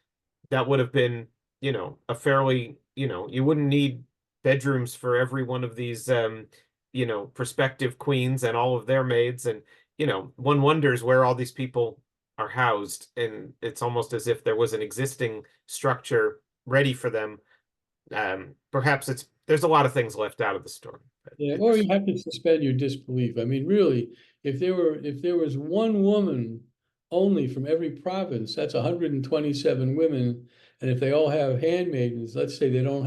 that would have been, a fairly, you wouldn't need bedrooms for every one of these prospective queens and all of their maids. And, one wonders where all these people are housed. And it's almost as if there was an existing structure ready for them. Perhaps there's a lot of things left out of the story. Yeah, or you have to suspend your disbelief. I mean, really, if there was one woman only from every province, that's 127 women. And if they all have handmaidens, let's say they don't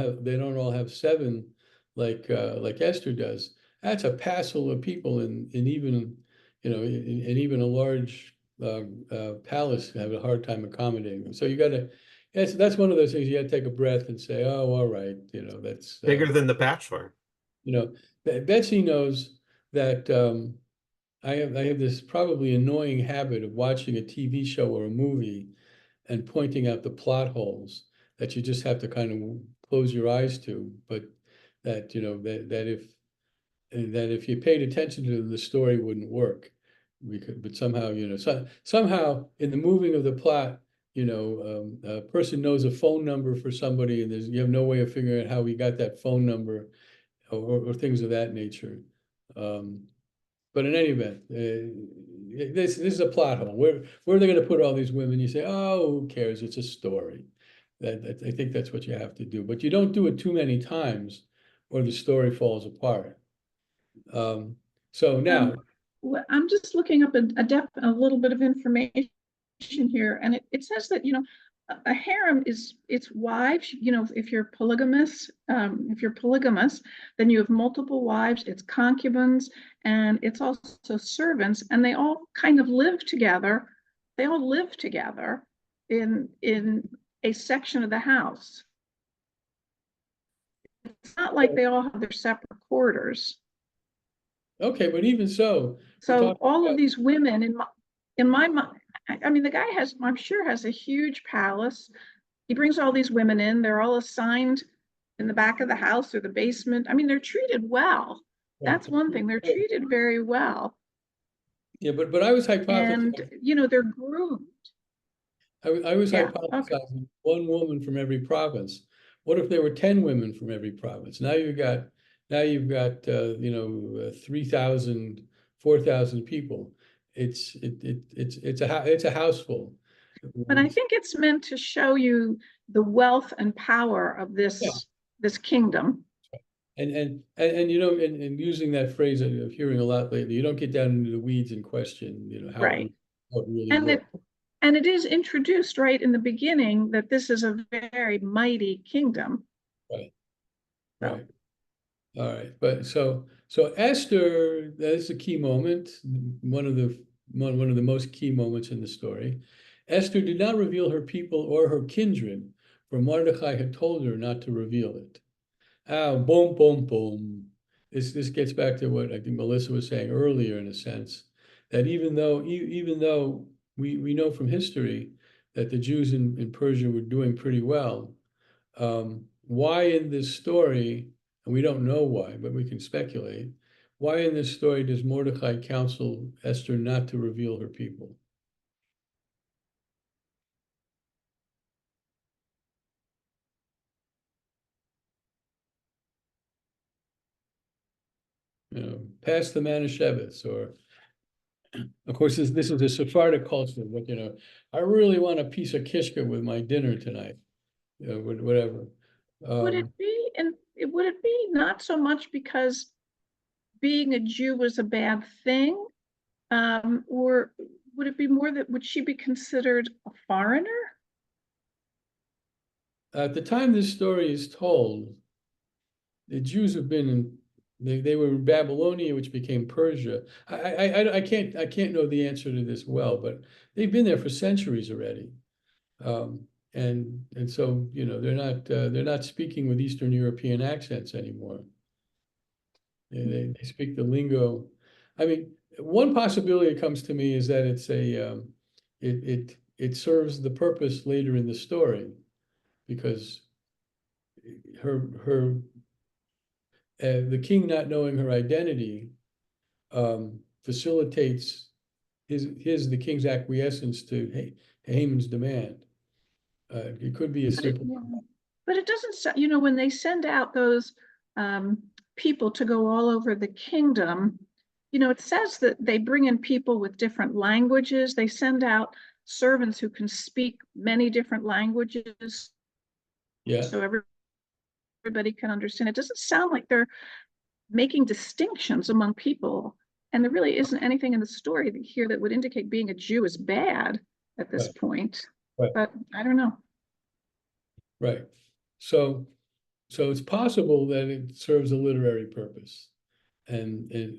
all have 7 like Esther does, that's a passel of people in even even a large palace have a hard time accommodating them. So you got to. That's one of those things you got to take a breath and say, oh, all right, that's Bigger than The Bachelor. Betsy knows that I have this probably annoying habit of watching a TV show or a movie and pointing out the plot holes that you just have to kind of close your eyes to, but that if you paid attention to them, the story wouldn't work. But somehow, somehow in the moving of the plot, a person knows a phone number for somebody, and you have no way of figuring out how he got that phone number, or things of that nature. But in any event, this is a plot hole. Where are they going to put all these women? You say, oh, who cares? It's a story. I think that's what you have to do. But you don't do it too many times, or the story falls apart. So now, I'm just looking up a little bit of information here, and it says that a harem it's wives. If you're polygamous, then you have multiple wives. It's concubines, and it's also servants, and they all kind of live together. They all live together in a section of the house. It's not like they all have their separate quarters. okay, but even so, So all of these women in my mind, I mean, the guy I'm sure has a huge palace. He brings all these women in. They're all assigned in the back of the house or the basement. I mean, they're treated well. That's one thing. They're treated very well. Yeah, but I was hypothesizing. And they're groomed. I was Yeah, hypothesizing okay. one woman from every province. What if there were 10 women from every province? Now you've got 3,000, 4,000 people. It's a house full. But I think it's meant to show you the wealth and power of this kingdom. And and using that phrase of hearing a lot lately, you don't get down into the weeds and question, how Right. how it really And works. it is introduced right in the beginning that this is a very mighty kingdom. Right. So- Right. All right. But so Esther, that is a key moment, one of the most key moments in the story. Esther did not reveal her people or her kindred, for Mordecai had told her not to reveal it. Boom, boom, boom. This gets back to what I think Melissa was saying earlier, in a sense, that even though we know from history that the Jews in Persia were doing pretty well, why in this story, and we don't know why, but we can speculate, why in this story does Mordecai counsel Esther not to reveal her people? Pass the Manischewitz, or of course, this is a Sephardic culture, but I really want a piece of kishka with my dinner tonight, whatever. Would it be, and would it be not so much because being a Jew was a bad thing, or would it be more that would she be considered a foreigner? At the time this story is told, the Jews have been in, they were in Babylonia, which became Persia. I can't know the answer to this well, but they've been there for centuries already. And so, they're not speaking with Eastern European accents anymore. They speak the lingo. I mean, one possibility that comes to me is that it serves the purpose later in the story, because the king not knowing her identity facilitates the king's acquiescence to Haman's demand. It could be a simple. But it doesn't, when they send out those people to go all over the kingdom, it says that they bring in people with different languages. They send out servants who can speak many different languages. Yeah. So everybody can understand. It doesn't sound like they're making distinctions among people. And there really isn't anything in the story here that would indicate being a Jew is bad at this point. Right. But I don't know. Right. So it's possible that it serves a literary purpose,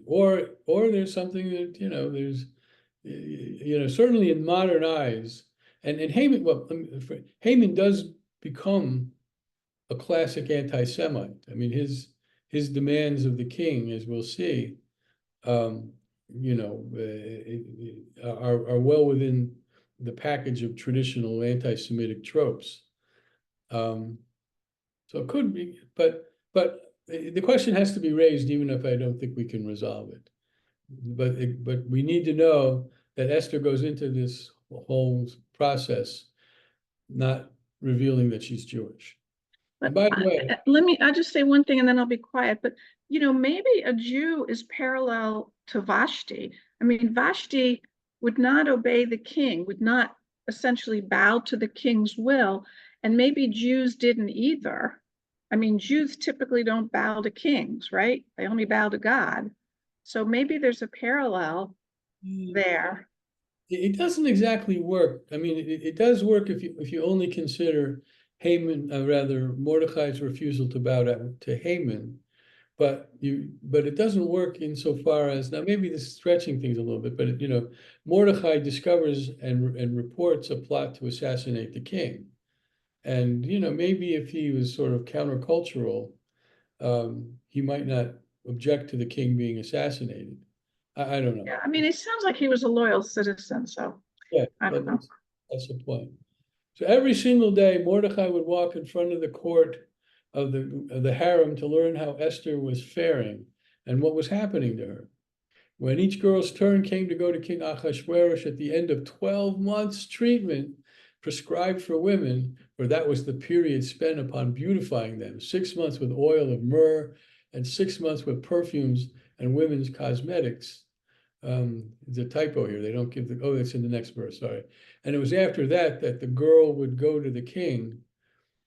or there's something that there's certainly in modern eyes, and Haman does become a classic anti-Semite. I mean, his demands of the king, as we'll see, are well within the package of traditional anti-Semitic tropes. So it could be, but the question has to be raised, even if I don't think we can resolve it. But we need to know that Esther goes into this whole process not revealing that she's Jewish. But by the way, I'll just say one thing and then I'll be quiet. But, maybe a Jew is parallel to Vashti. I mean, Vashti would not obey the king, would not essentially bow to the king's will. And maybe Jews didn't either. I mean, Jews typically don't bow to kings, right? They only bow to God. So maybe there's a parallel there. It doesn't exactly work. I mean, it does work if you only consider Mordecai's refusal to bow to Haman, but it doesn't work insofar as, now maybe this is stretching things a little bit, but Mordecai discovers and reports a plot to assassinate the king, and maybe if he was sort of countercultural, he might not object to the king being assassinated. I don't know. Yeah, I mean, it sounds like he was a loyal citizen, so Yeah, I don't know. that's the point. So every single day, Mordecai would walk in front of the court of the harem to learn how Esther was faring and what was happening to her. When each girl's turn came to go to King Achashverosh at the end of 12 months treatment prescribed for women, for that was the period spent upon beautifying them, 6 months with oil of myrrh, and 6 months with perfumes and women's cosmetics. There's a typo here. They don't give the, oh, it's in the next verse, sorry. And it was after that that the girl would go to the king.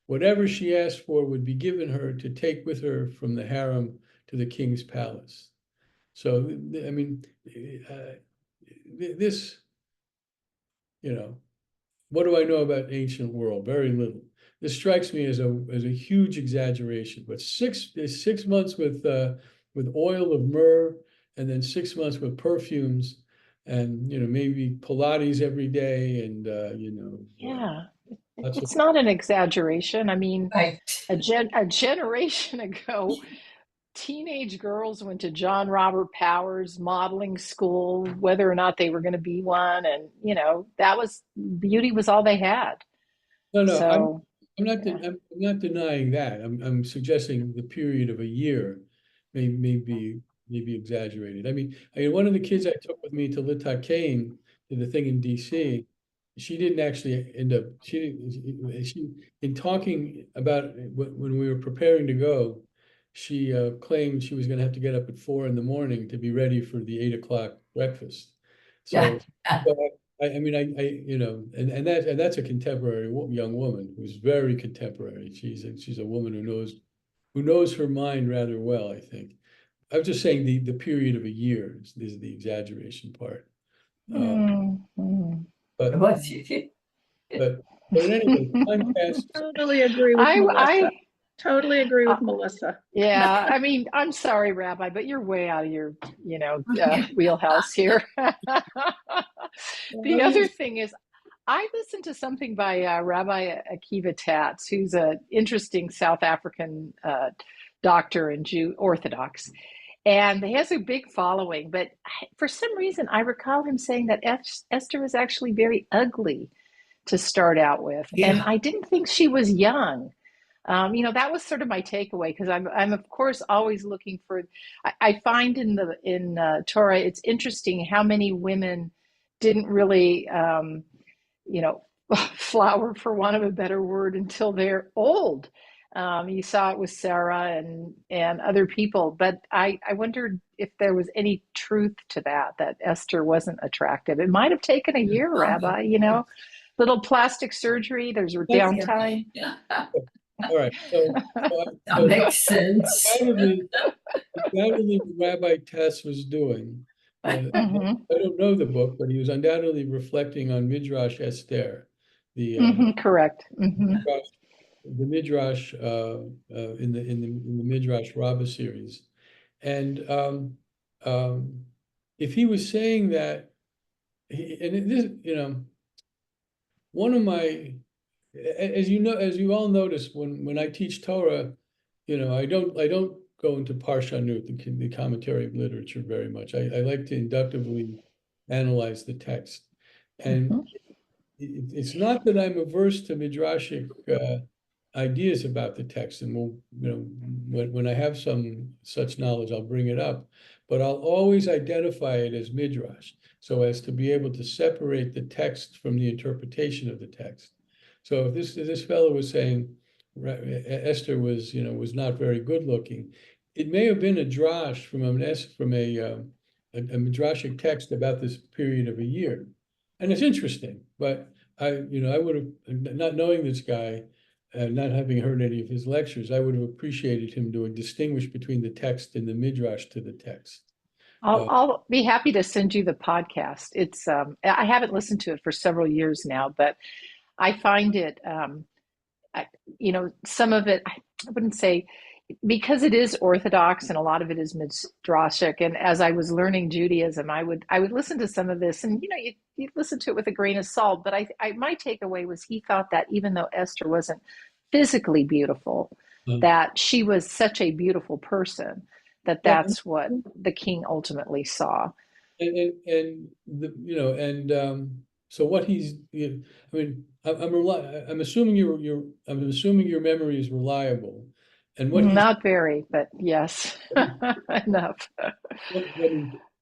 Whatever she asked for would be given her to take with her from the harem to the king's palace. So, I mean, this, you know, what do I know about ancient world? Very little. This strikes me as a huge exaggeration. But 6 months with oil of myrrh, and then 6 months with perfumes, and maybe Pilates every day, and Yeah, lots of it's not an exaggeration. I mean, Right. a generation ago, teenage girls went to John Robert Powers modeling school, whether or not they were going to be one, and that was beauty was all they had. no. So, I'm not yeah. I'm not denying that. I'm suggesting the period of a year may be exaggerated. I mean, one of the kids I took with me to Litat Kane, to the thing in DC, she didn't actually end up. She in talking about when we were preparing to go, she claimed she was going to have to get up at 4 a.m. to be ready for the 8 o'clock breakfast. Yeah. So. I mean, and that's a contemporary young woman who's very contemporary. She's a woman who knows her mind rather well, I think. I was just saying the period of a year is the exaggeration part. Mm. But What? but but in any case, time passes. Totally agree with I, Melissa. I, Totally agree uh, with Melissa. yeah, I mean, I'm sorry, Rabbi, but you're way out of your, wheelhouse here. The other thing is, I listened to something by Rabbi Akiva Tatz, who's an interesting South African doctor and Jew Orthodox, and he has a big following. But for some reason, I recall him saying that Esther was actually very ugly to start out with, and Yeah. I didn't think she was young. That was sort of my takeaway because I'm of course always looking for. I find in Torah it's interesting how many women didn't really flower, for want of a better word, until they're old. You saw it with Sarah and other people, but I wondered if there was any truth to that Esther wasn't attractive. It might have taken a year, Rabbi. Little plastic surgery. There's her downtime. Yeah. All right, so That makes sense. undoubtedly what Rabbi Tess was doing. Mhm. I don't know the book, but he was undoubtedly reflecting on Midrash Esther, the Correct. Mhm. the Midrash in the Midrash Rabbah series, and if he was saying that, and this, one of my, as as you all notice, when I teach Torah, I don't go into Parshanut, the commentary of literature, very much. I like to inductively analyze the text, and Mhm. it's not that I'm averse to midrashic ideas about the text, and when I have some such knowledge, I'll bring it up, but I'll always identify it as midrash, so as to be able to separate the text from the interpretation of the text. So if this fellow was saying Esther was not very good looking, it may have been a drash from a midrashic text about this period of a year, and it's interesting, but I would have, not knowing this guy, not having heard any of his lectures, I would have appreciated him to distinguish between the text and the midrash to the text. I'll be happy to send you the podcast. It's I haven't listened to it for several years now, but I find it some of it I wouldn't say, because it is Orthodox and a lot of it is midrashic. And as I was learning Judaism, I would listen to some of this, and you listen to it with a grain of salt. But my takeaway was he thought that even though Esther wasn't physically beautiful, Um, that she was such a beautiful person well, that's what the king ultimately saw. so what I mean, I'm assuming I'm assuming your memory is reliable, and Not very, but yes, enough.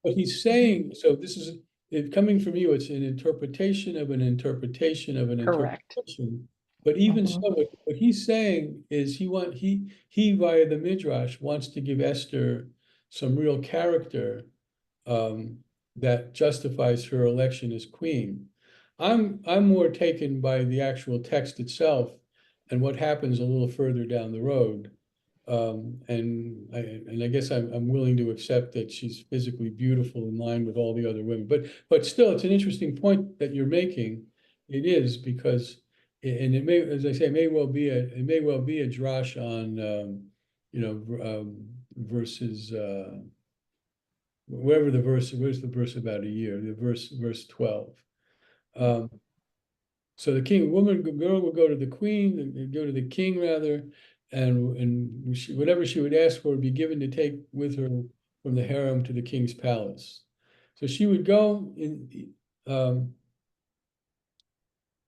what he's saying. So this is it coming from you. It's an interpretation of an interpretation of an Correct. interpretation. But even Mhm. so, what he's saying is he via the Midrash wants to give Esther some real character um, that justifies her election as queen. I'm more taken by the actual text itself and what happens a little further down the road. And I guess I'm willing to accept that she's physically beautiful in line with all the other women. But still, it's an interesting point that you're making. It is because, and it may, as I say, it may well be a drash on verses wherever the verse, where's the verse about a year? The verse 12. Um, so the girl would go to the queen, and go to the king rather, and whatever she would ask for would be given to take with her from the harem to the king's palace. So she would go in.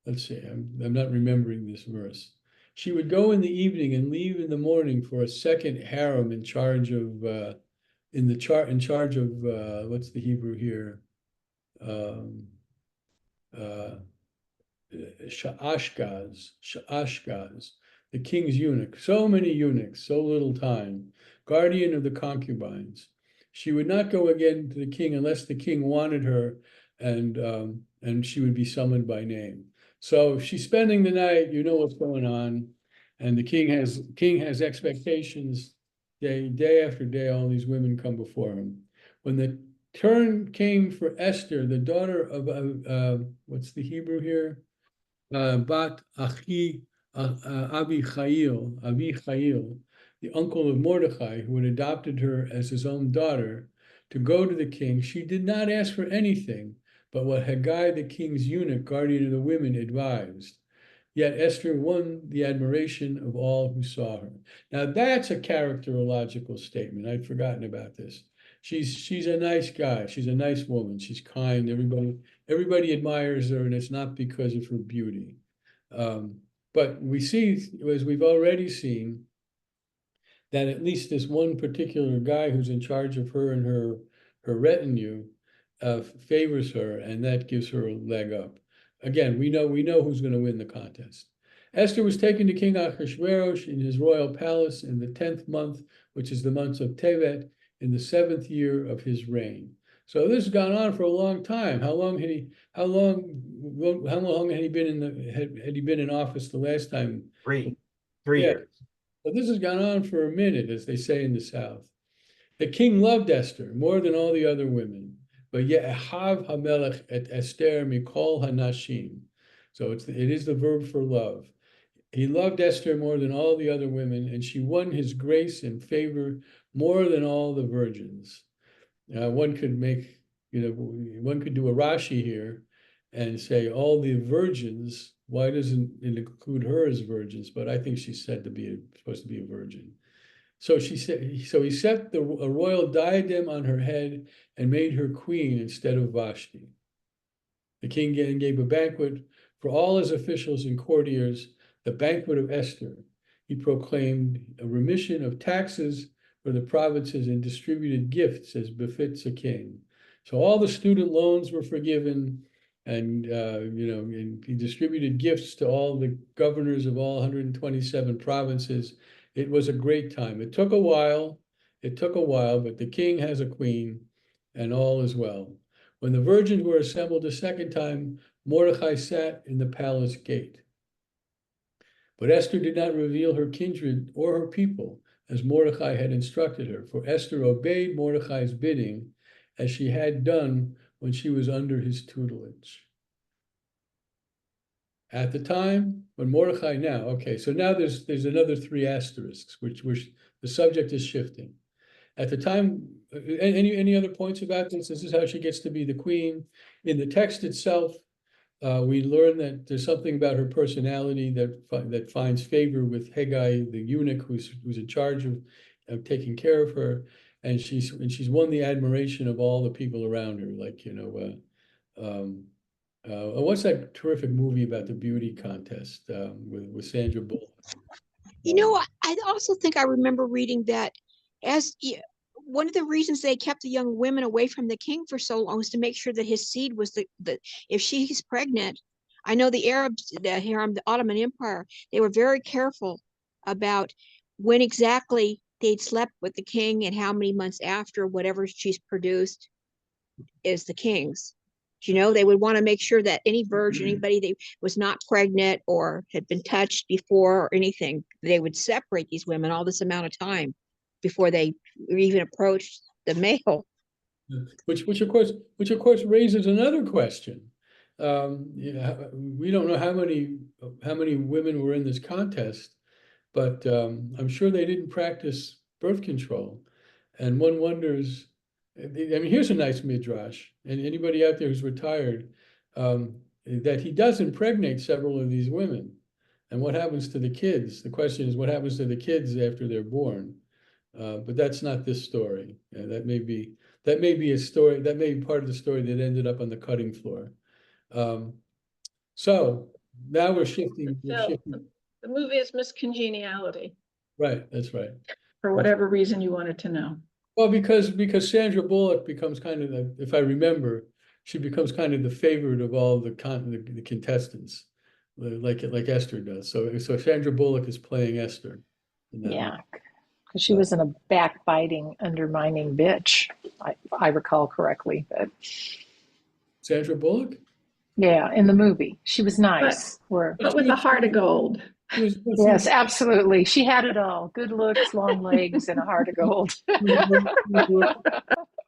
Let's see, I'm not remembering this verse. She would go in the evening and leave in the morning for a second harem in charge of what's the Hebrew here? Um, uh, Sha'ashgaz, the king's eunuch. So many eunuchs, so little time, guardian of the concubines. She would not go again to the king unless the king wanted her, and she would be summoned by name. So if she's spending the night, you know what's going on, and the king has expectations. Day after day, all these women come before him. When the turn came for Esther, the daughter of what's the Hebrew here? Bat Achi Abichail, the uncle of Mordecai, who had adopted her as his own daughter, to go to the king. She did not ask for anything but what Haggai, the king's eunuch, guardian of the women, advised. Yet Esther won the admiration of all who saw her. Now that's a characterological statement. I'd forgotten about this. She's a nice guy. She's a nice woman. She's kind. Everybody admires her, and it's not because of her beauty. But we see, as we've already seen, that at least this one particular guy who's in charge of her and her retinue favors her, and that gives her a leg up. Again, we know who's going to win the contest. Esther was taken to King Ahasuerus in his royal palace in the 10th month, which is the month of Tevet, in the 7th year of his reign. So this has gone on for a long time. How long had he been had he been in office the last time? Three Yeah. years. So this has gone on for a minute, as they say in the South. The king loved Esther more than all the other women, but Ye'ahav Hamelech et Esther mikol hanashim. So it is the verb for love. He loved Esther more than all the other women, and she won his grace and favor more than all the virgins. One could do a Rashi here and say all the virgins. Why doesn't it include her as virgins? But I think she's said to be supposed to be a virgin. So he set a royal diadem on her head and made her queen instead of Vashti. The king gave a banquet for all his officials and courtiers, the banquet of Esther. He proclaimed a remission of taxes for the provinces and distributed gifts as befits a king. So all the student loans were forgiven, and and he distributed gifts to all the governors of all 127 provinces. It was a great time. It took a while, but the king has a queen, and all is well. When the virgins were assembled a second time, Mordecai sat in the palace gate. But Esther did not reveal her kindred or her people, as Mordecai had instructed her, for Esther obeyed Mordecai's bidding, as she had done when she was under his tutelage. At the time when Mordecai so now there's another 3 asterisks, which the subject is shifting. At the time, any other points about this? This is how she gets to be the queen. In the text itself, we learn that there's something about her personality that finds favor with Haggai, the eunuch, who's in charge of taking care of her, and she's won the admiration of all the people around her. Like what's that terrific movie about the beauty contest with Sandra Bullock? I also think I remember reading that one of the reasons they kept the young women away from the king for so long was to make sure that his seed was the if she's pregnant, I know the Arabs, the Ottoman Empire, they were very careful about when exactly they'd slept with the king and how many months after whatever she's produced is the king's. You know, they would want to make sure that any virgin, anybody that was not pregnant or had been touched before or anything, they would separate these women all this amount of time before they even approached the male. Which of course raises another question. Yeah, we don't know how many women were in this contest, but I'm sure they didn't practice birth control, and one wonders. I mean, here's a nice midrash, and anybody out there who's retired, that he does impregnate several of these women, and what happens to the kids? The question is, what happens to the kids after they're born? But that's not this story. That may be a story, that may be part of the story that ended up on the cutting floor. So now we're shifting. The movie is Miss Congeniality, Right, that's right. for whatever reason you wanted to know. Well, because Sandra Bullock becomes kind of if I remember, she becomes kind of the favorite of all the contestants, like Esther does. So Sandra Bullock is playing Esther in that Yeah, movie. because she wasn't a backbiting, undermining bitch, I recall correctly. But Sandra Bullock? yeah, in the movie, she was nice. But with a heart of gold. Yes, absolutely. She had it all: good looks, long legs, and a heart of gold.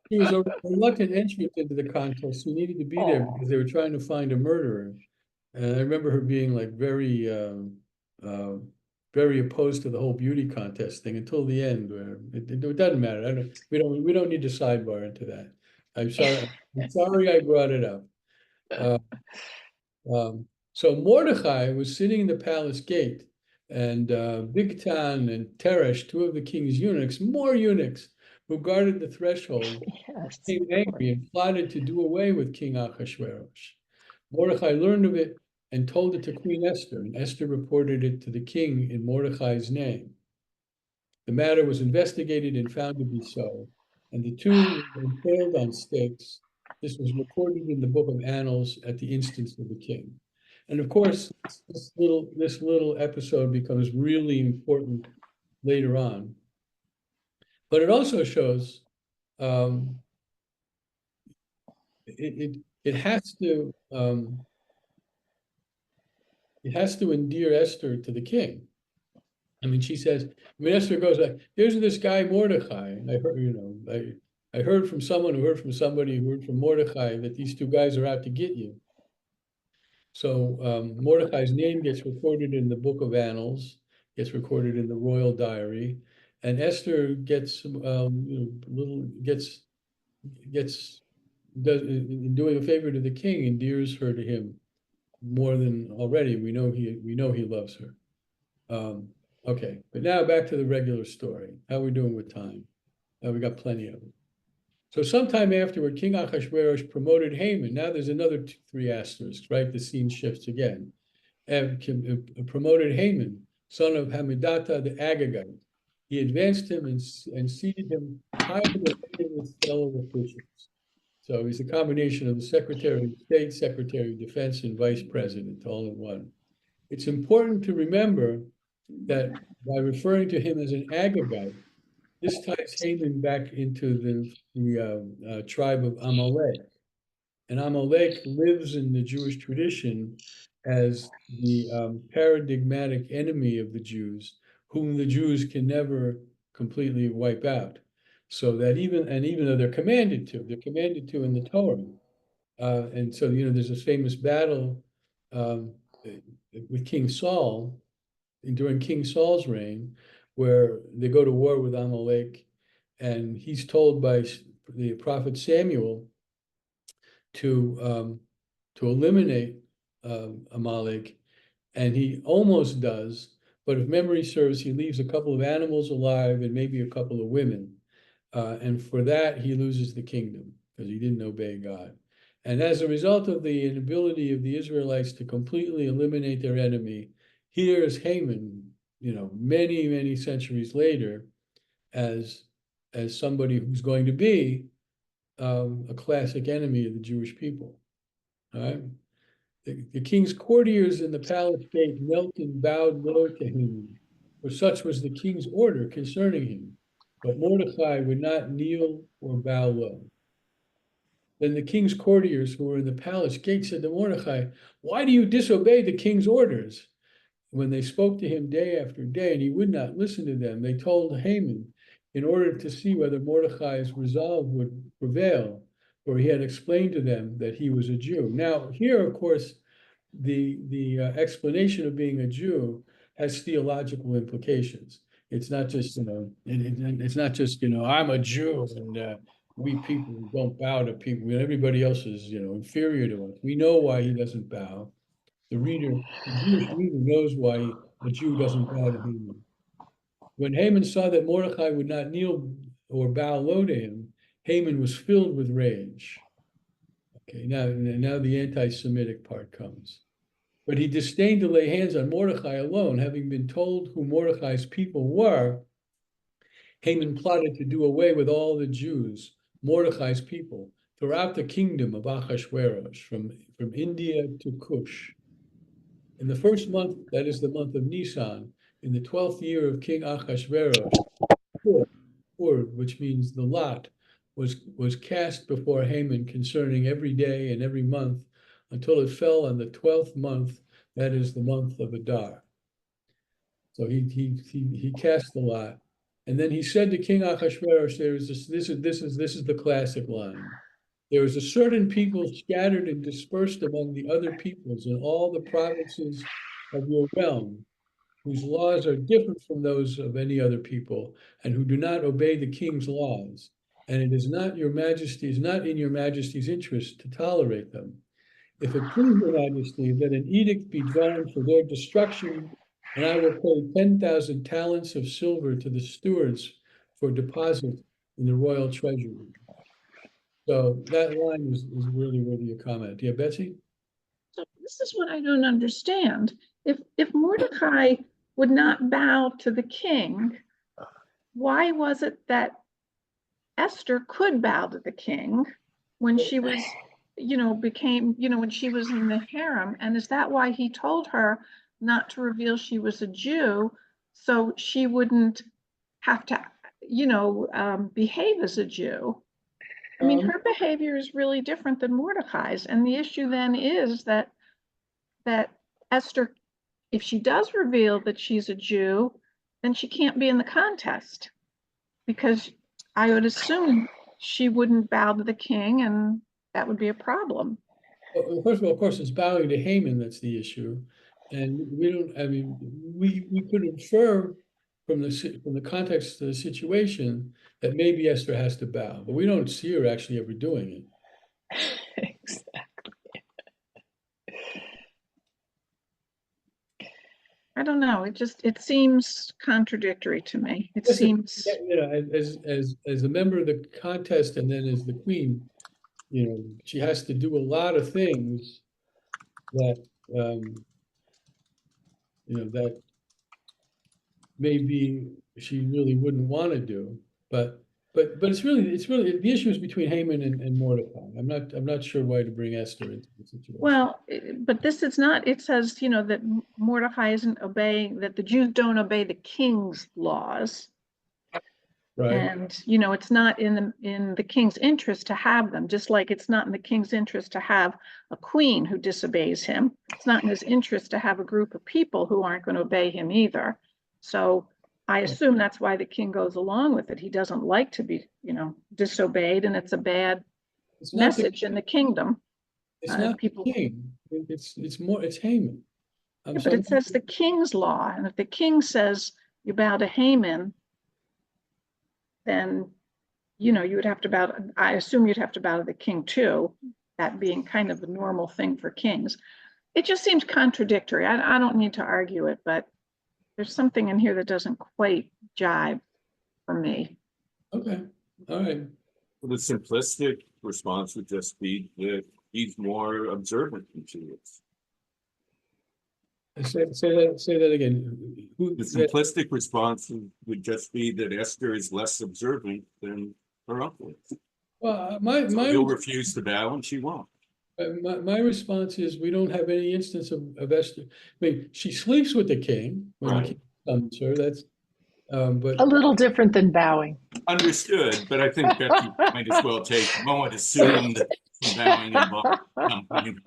She was a reluctant entrant into the contest. She needed to be there Oh. because they were trying to find a murderer. And I remember her being like very opposed to the whole beauty contest thing until the end, where it doesn't matter. We don't need to sidebar into that. I'm sorry I brought it up. So Mordechai was sitting in the palace gate, and Bigtan and Teresh, two of the king's eunuchs, more eunuchs, who guarded the threshold, Yes. became angry and plotted to do away with King Ahasuerus. Mordechai learned of it and told it to Queen Esther, and Esther reported it to the king in Mordechai's name. The matter was investigated and found to be so, and the two were impaled on stakes. This was recorded in the book of Annals at the instance of the king. And of course, this little episode becomes really important later on. But it also shows it has to endear Esther to the king. I mean, she says, Esther goes like, "Here's this guy Mordechai." And I heard from someone who heard from somebody who heard from Mordechai that these two guys are out to get you. So Mordechai's name gets recorded in the Book of Annals, gets recorded in the royal diary, and Esther gets does in doing a favor to the king, endears her to him more than already. We know he loves her. Okay, but now back to the regular story. How are we doing with time? We got plenty of it. So sometime afterward, King Ahasuerus promoted Haman. Now there's another three asterisks, right? The scene shifts again. And promoted Haman, son of Hammedatha the Agagite. He advanced him and seated him higher than any of his fellow officials. So he's a combination of the Secretary of State, Secretary of Defense, and Vice President, all in one. It's important to remember that by referring to him as an Agagite, this ties Haman back into the tribe of Amalek. And Amalek lives in the Jewish tradition as the paradigmatic enemy of the Jews, whom the Jews can never completely wipe out. So that even though they're commanded to in the Torah. And so, there's a famous battle with King Saul, during King Saul's reign, where they go to war with Amalek, and he's told by the prophet Samuel to eliminate Amalek, and he almost does, but if memory serves, he leaves a couple of animals alive and maybe a couple of women, and for that he loses the kingdom because he didn't obey God. And as a result of the inability of the Israelites to completely eliminate their enemy, here is Haman, many, many centuries later, as somebody who's going to be a classic enemy of the Jewish people. All right. The king's courtiers in the palace gate knelt and bowed low to him, for such was the king's order concerning him. But Mordecai would not kneel or bow low. Then the king's courtiers who were in the palace gate said to Mordecai, "Why do you disobey the king's orders?" When they spoke to him day after day, and he would not listen to them, they told Haman in order to see whether Mordecai's resolve would prevail, for he had explained to them that he was a Jew. Now, here, of course, the explanation of being a Jew has theological implications. It's not just, it's not just, I'm a Jew and we people don't bow to people. Everybody else is, inferior to us. We know why he doesn't bow. The Jewish reader knows why a Jew doesn't bow to Haman. When Haman saw that Mordecai would not kneel or bow low to him, Haman was filled with rage. Okay, now the anti-Semitic part comes. But he disdained to lay hands on Mordecai alone, having been told who Mordecai's people were. Haman plotted to do away with all the Jews, Mordecai's people, throughout the kingdom of Ahasuerus, from India to Cush. In the first month, that is the month of Nisan, in the 12th year of King Ahasuerus, which means the lot, was cast before Haman concerning every day and every month until it fell on the 12th month, that is the month of Adar. So he cast the lot. And then he said to King Ahasuerus, this is the classic line. There is a certain people scattered and dispersed among the other peoples in all the provinces of your realm, whose laws are different from those of any other people, and who do not obey the king's laws. And it is not in your majesty's interest to tolerate them. If it please your majesty, that an edict be drawn for their destruction, and I will pay 10,000 talents of silver to the stewards for deposit in the royal treasury. So that line is really worthy of comment. Yeah, Betsy? So this is what I don't understand. If Mordecai would not bow to the king, why was it that Esther could bow to the king when she was, when she was in the harem? And is that why he told her not to reveal she was a Jew, so she wouldn't have to, behave as a Jew? I mean, her behavior is really different than Mordecai's. And the issue then is that Esther, if she does reveal that she's a Jew, then she can't be in the contest, because I would assume she wouldn't bow to the king, and that would be a problem. Well, first of all, of course, it's bowing to Haman that's the issue. And we could infer from the context of the situation that maybe Esther has to bow, but we don't see her actually ever doing it. Exactly. I don't know. It seems contradictory to me. It seems, as a member of the contest and then as the queen, she has to do a lot of things that that maybe she really wouldn't want to do. But it's really the issue is between Haman and Mordecai. I'm not sure why to bring Esther into the situation. well, but this is not, it says, that Mordecai isn't obeying, that the Jews don't obey the king's laws. Right. And, it's not in the king's interest to have them, just like it's not in the king's interest to have a queen who disobeys him. It's not in his interest to have a group of people who aren't going to obey him either. So I assume that's why the king goes along with it. He doesn't like to be, disobeyed, and it's a bad message in the kingdom. It's not people. the king. It's Haman. Yeah, but it says the king's law, and if the king says you bow to Haman, then you would have to bow. I assume you'd have to bow to the king too. That being kind of the normal thing for kings. It just seems contradictory. I don't need to argue it, but there's something in here that doesn't quite jive for me. Okay, all right. The simplistic response would just be that he's more observant than she is. Say that again. The simplistic response would just be that Esther is less observant than her uncle is. Well, So he'll refuse to bow and she won't. my response is we don't have any instance of Esther. I mean, she sleeps with the king when the Right. king summons her. That's but A little different than bowing. Understood, but I think Becky might as well take, one would assume that some bowing involved something.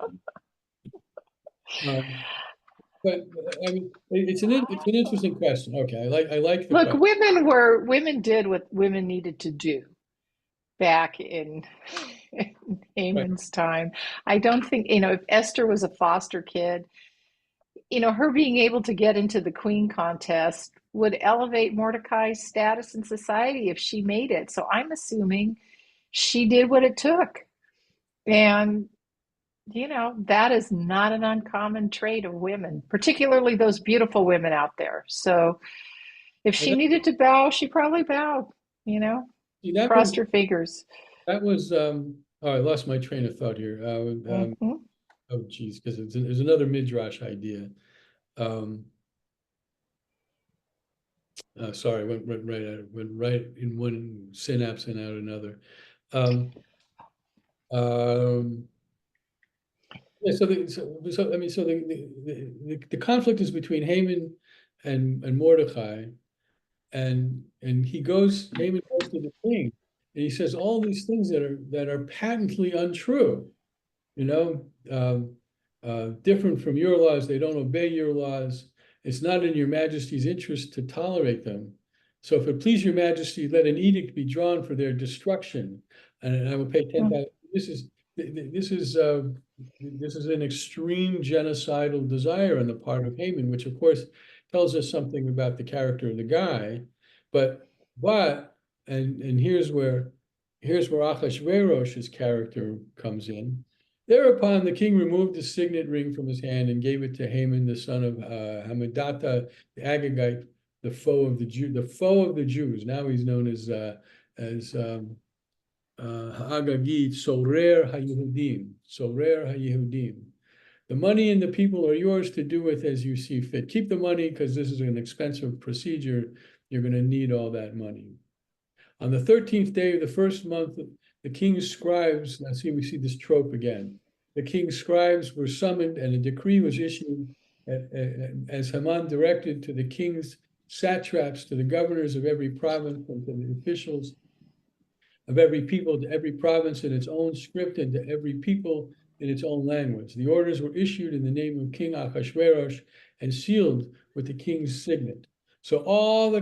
but I mean, it's an interesting question. Okay, I like the Look, question. women did what women needed to do back in Haman's time. I don't think, if Esther was a foster kid, her being able to get into the queen contest would elevate Mordecai's status in society if she made it. So I'm assuming she did what it took. And, that is not an uncommon trait of women, particularly those beautiful women out there. So if she needed to bow, she probably bowed, See, that crossed was her fingers. oh, I lost my train of thought here. Mhm. Oh geez, because there's another midrash idea. Sorry, went right in one synapse and out another. Um, yeah, so I mean, so the conflict is between Haman and Mordecai, and Haman goes to the king, and he says all these things that are patently untrue. You know, different from your laws. They don't obey your laws. It's not in your majesty's interest to tolerate them. So if it please your majesty, let an edict be drawn for their destruction, and I will pay 10,000. This is this is this is an extreme genocidal desire on the part of Haman, which of course tells us something about the character of the guy. But and here's where Achashverosh's character comes in. Thereupon the king removed the signet ring from his hand and gave it to Haman, the son of Hammedatha, the Agagite, the foe of the Jews. Now he's known as Agagite, Sorer HaYehudim. The money and the people are yours to do with as you see fit. Keep the money because this is an expensive procedure. You're going to need all that money. On the 13th day of the first month, the king's scribes, we see this trope again. The king's scribes were summoned and a decree was issued as Haman directed to the king's satraps, to the governors of every province, and to the officials of every people, to every province in its own script, and to every people in its own language. The orders were issued in the name of King Achashverosh and sealed with the king's signet. So all the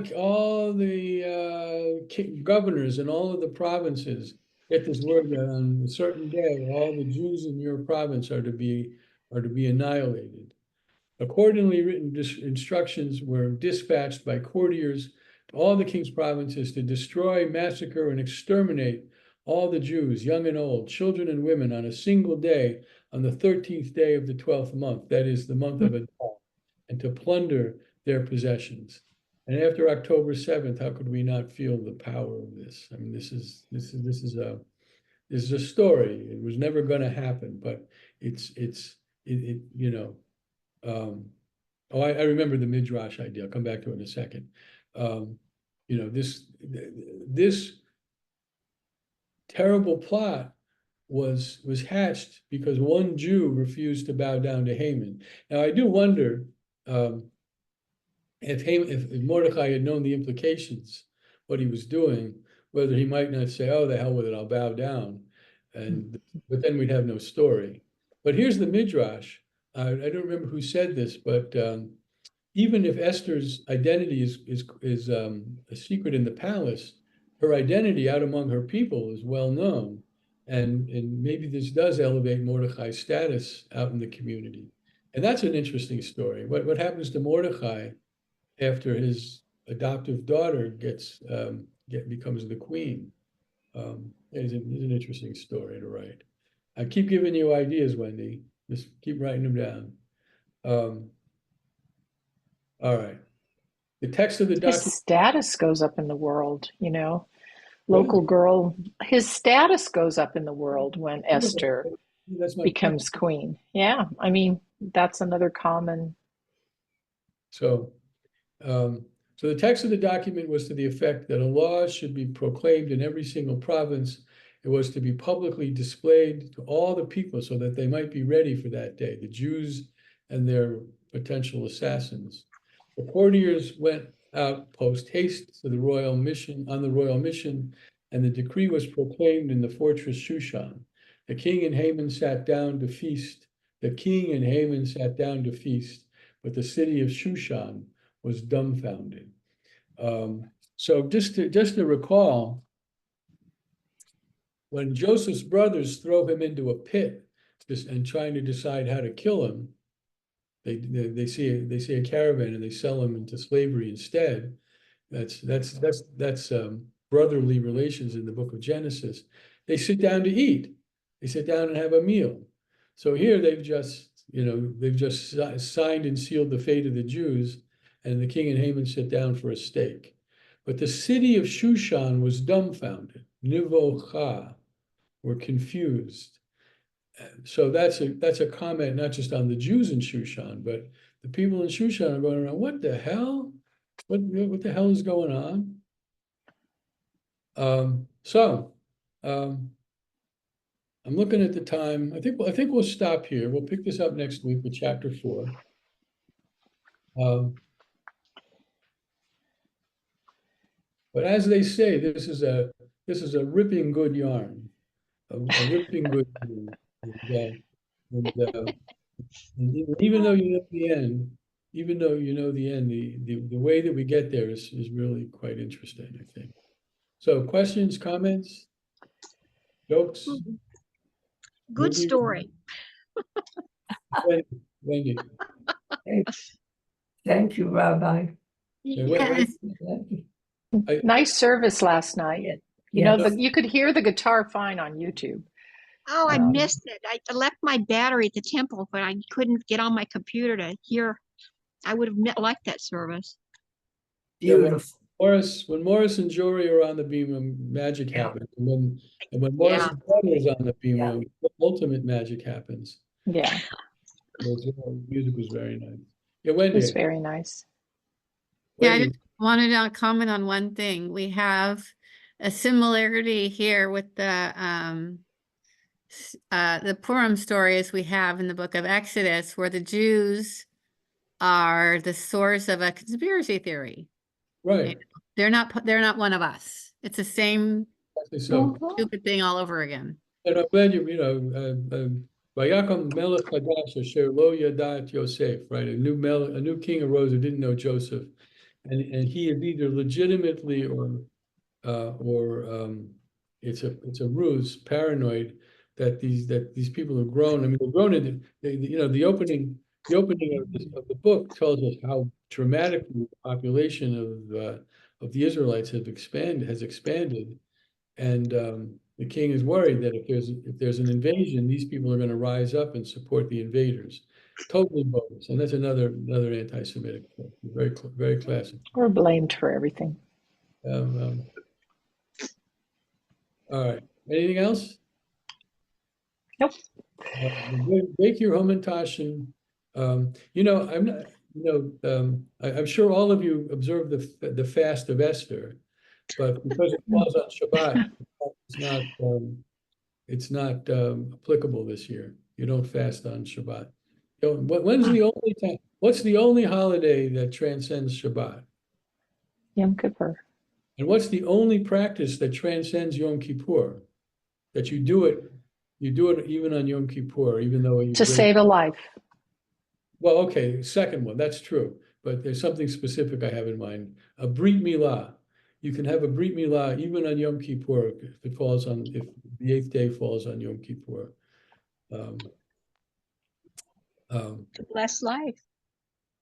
governors in all of the provinces get this word that on a certain day, all the Jews in your province are to be annihilated. Accordingly, written instructions were dispatched by courtiers to all the king's provinces to destroy, massacre, and exterminate all the Jews, young and old, children and women, on a single day, on the 13th day of the 12th month, that is the month of Adar, and to plunder their possessions. And after October 7th, how could we not feel the power of this? I mean, this is a story. It was never going to happen, but I remember the midrash idea. I'll come back to it in a second. This terrible plot was hatched because one Jew refused to bow down to Haman. Now I do wonder if Mordecai had known the implications, what he was doing, whether he might not say, "Oh, the hell with it, I'll bow down," but then we'd have no story. But here's the midrash. I don't remember who said this, but even if Esther's identity is a secret in the palace, her identity out among her people is well known, and maybe this does elevate Mordecai's status out in the community, and that's an interesting story. What happens to Mordecai after his adoptive daughter becomes the queen? Is an interesting story to write. I keep giving you ideas, Wendy. Just keep writing them down. All right. The text of the His document. status goes up in the world, What? local girl. His status goes up in the world when Esther That's my point. becomes queen. Yeah, I mean, that's another common. So the text of the document was to the effect that a law should be proclaimed in every single province It was to be publicly displayed to all the people so that they might be ready for that day, the Jews and their potential assassins. The courtiers went out post haste to the royal mission, and the decree was proclaimed in the fortress Shushan. The king and Haman sat down to feast. The king and Haman sat down to feast, but the city of Shushan was dumbfounded. So just to recall, when Joseph's brothers throw him into a pit and trying to decide how to kill him, they see a caravan and they sell him into slavery instead. That's brotherly relations in the book of Genesis. They sit down to eat. They sit down and have a meal. So here they've just signed and sealed the fate of the Jews, and the king and Haman sit down for a steak. But the city of Shushan was dumbfounded. Nivocha, were confused. So that's a comment not just on the Jews in Shushan, but the people in Shushan are going around, what the hell? What the hell is going on? I'm looking at the time. I think we'll stop here. We'll pick this up next week with chapter 4. But as they say, this is a ripping good yarn, a ripping good yarn. And even though you know the end, the way that we get there is really quite interesting, I think. So questions, comments, jokes? Good story. Wendy. Thank you, Rabbi. Yes. Nice service last night. You know, you could hear the guitar fine on YouTube. Oh, I missed it. I left my battery at the temple, but I couldn't get on my computer to hear. I would have liked that service. Beautiful. When Morris and Jory are on the beam, magic happens. And when Morris and Brother is on the beam, ultimate magic happens. Yeah. The music was very nice. Yeah, Wendy. It was very nice. Yeah, I just wanted to comment on one thing. We have a similarity here with the Purim stories we have in the book of Exodus, where the Jews are the source of a conspiracy theory. Right. They're not one of us. It's the same stupid thing all over again. And I'm glad Vayakom Melech Hadash Asher Lo Yadat Yosef, right? A new king arose who didn't know Joseph, and he is either legitimately or it's a ruse, paranoid that these people have grown. I mean, they've grown into the opening of the book tells us how dramatically the population of the Israelites has expanded, and the king is worried that if there's an invasion, these people are going to rise up and support the invaders. Totally bogus, and that's another anti-Semitic thing. Very classic. We're blamed for everything. All right. Anything else? Nope. Make your Hamantaschen. I'm not. I'm sure all of you observe the fast of Esther, but because it falls on Shabbat, it's not applicable this year. You don't fast on Shabbat. When's the only time? What's the only holiday that transcends Shabbat? Yom Kippur. And what's the only practice that transcends Yom Kippur? That you do it even on Yom Kippur, even though you save a life. Well, okay, second one, that's true. But there's something specific I have in mind. A Brit Milah. You can have a Brit Milah even on Yom Kippur if the 8th day falls on Yom Kippur. To bless life.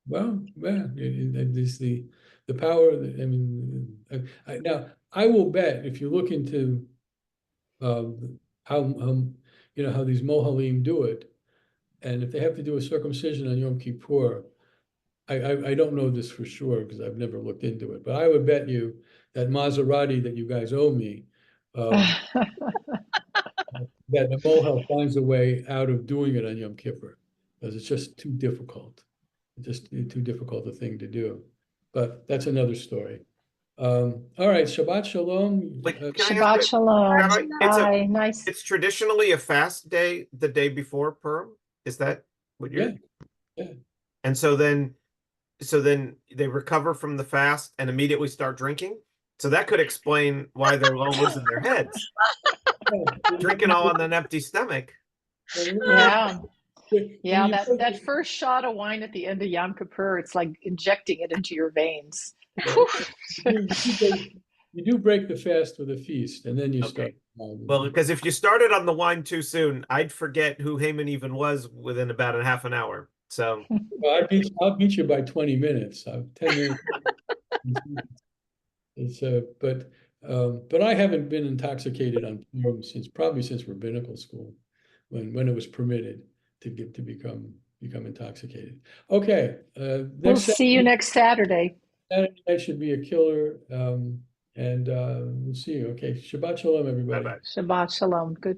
Well, it is the power. Now I will bet if you look into how these Mohalim do it, and if they have to do a circumcision on Yom Kippur, I don't know this for sure because I've never looked into it, but I would bet you that Maserati that you guys owe me, that the Mohel finds a way out of doing it on Yom Kippur because it's just too difficult. Just too difficult a thing to do. But that's another story. All right, Shabbat Shalom. Like, can I ask Shabbat you- shalom. Rabbi, it's a- Bye. Nice. It's traditionally a fast day, the day before Purim. Is that what you're? Yeah. And so then they recover from the fast and immediately start drinking. So that could explain why they're low losing their heads, drinking all on an empty stomach. Yeah. Yeah, And you- that first shot of wine at the end of Yom Kippur, it's like injecting it into your veins. you do break the fast with a feast, and then you Okay. start. Well, because if you started on the wine too soon, I'd forget who Haman even was within about a half an hour. So Well, I'll beat you by 20 minutes. 10 minutes. It's but I haven't been intoxicated on Purim probably since rabbinical school, when it was permitted to become intoxicated. Okay, We'll see you next Saturday. Saturday night should be a killer, and we'll see you. Okay, Shabbat Shalom, everybody. bye-bye. Shabbat shalom. Good.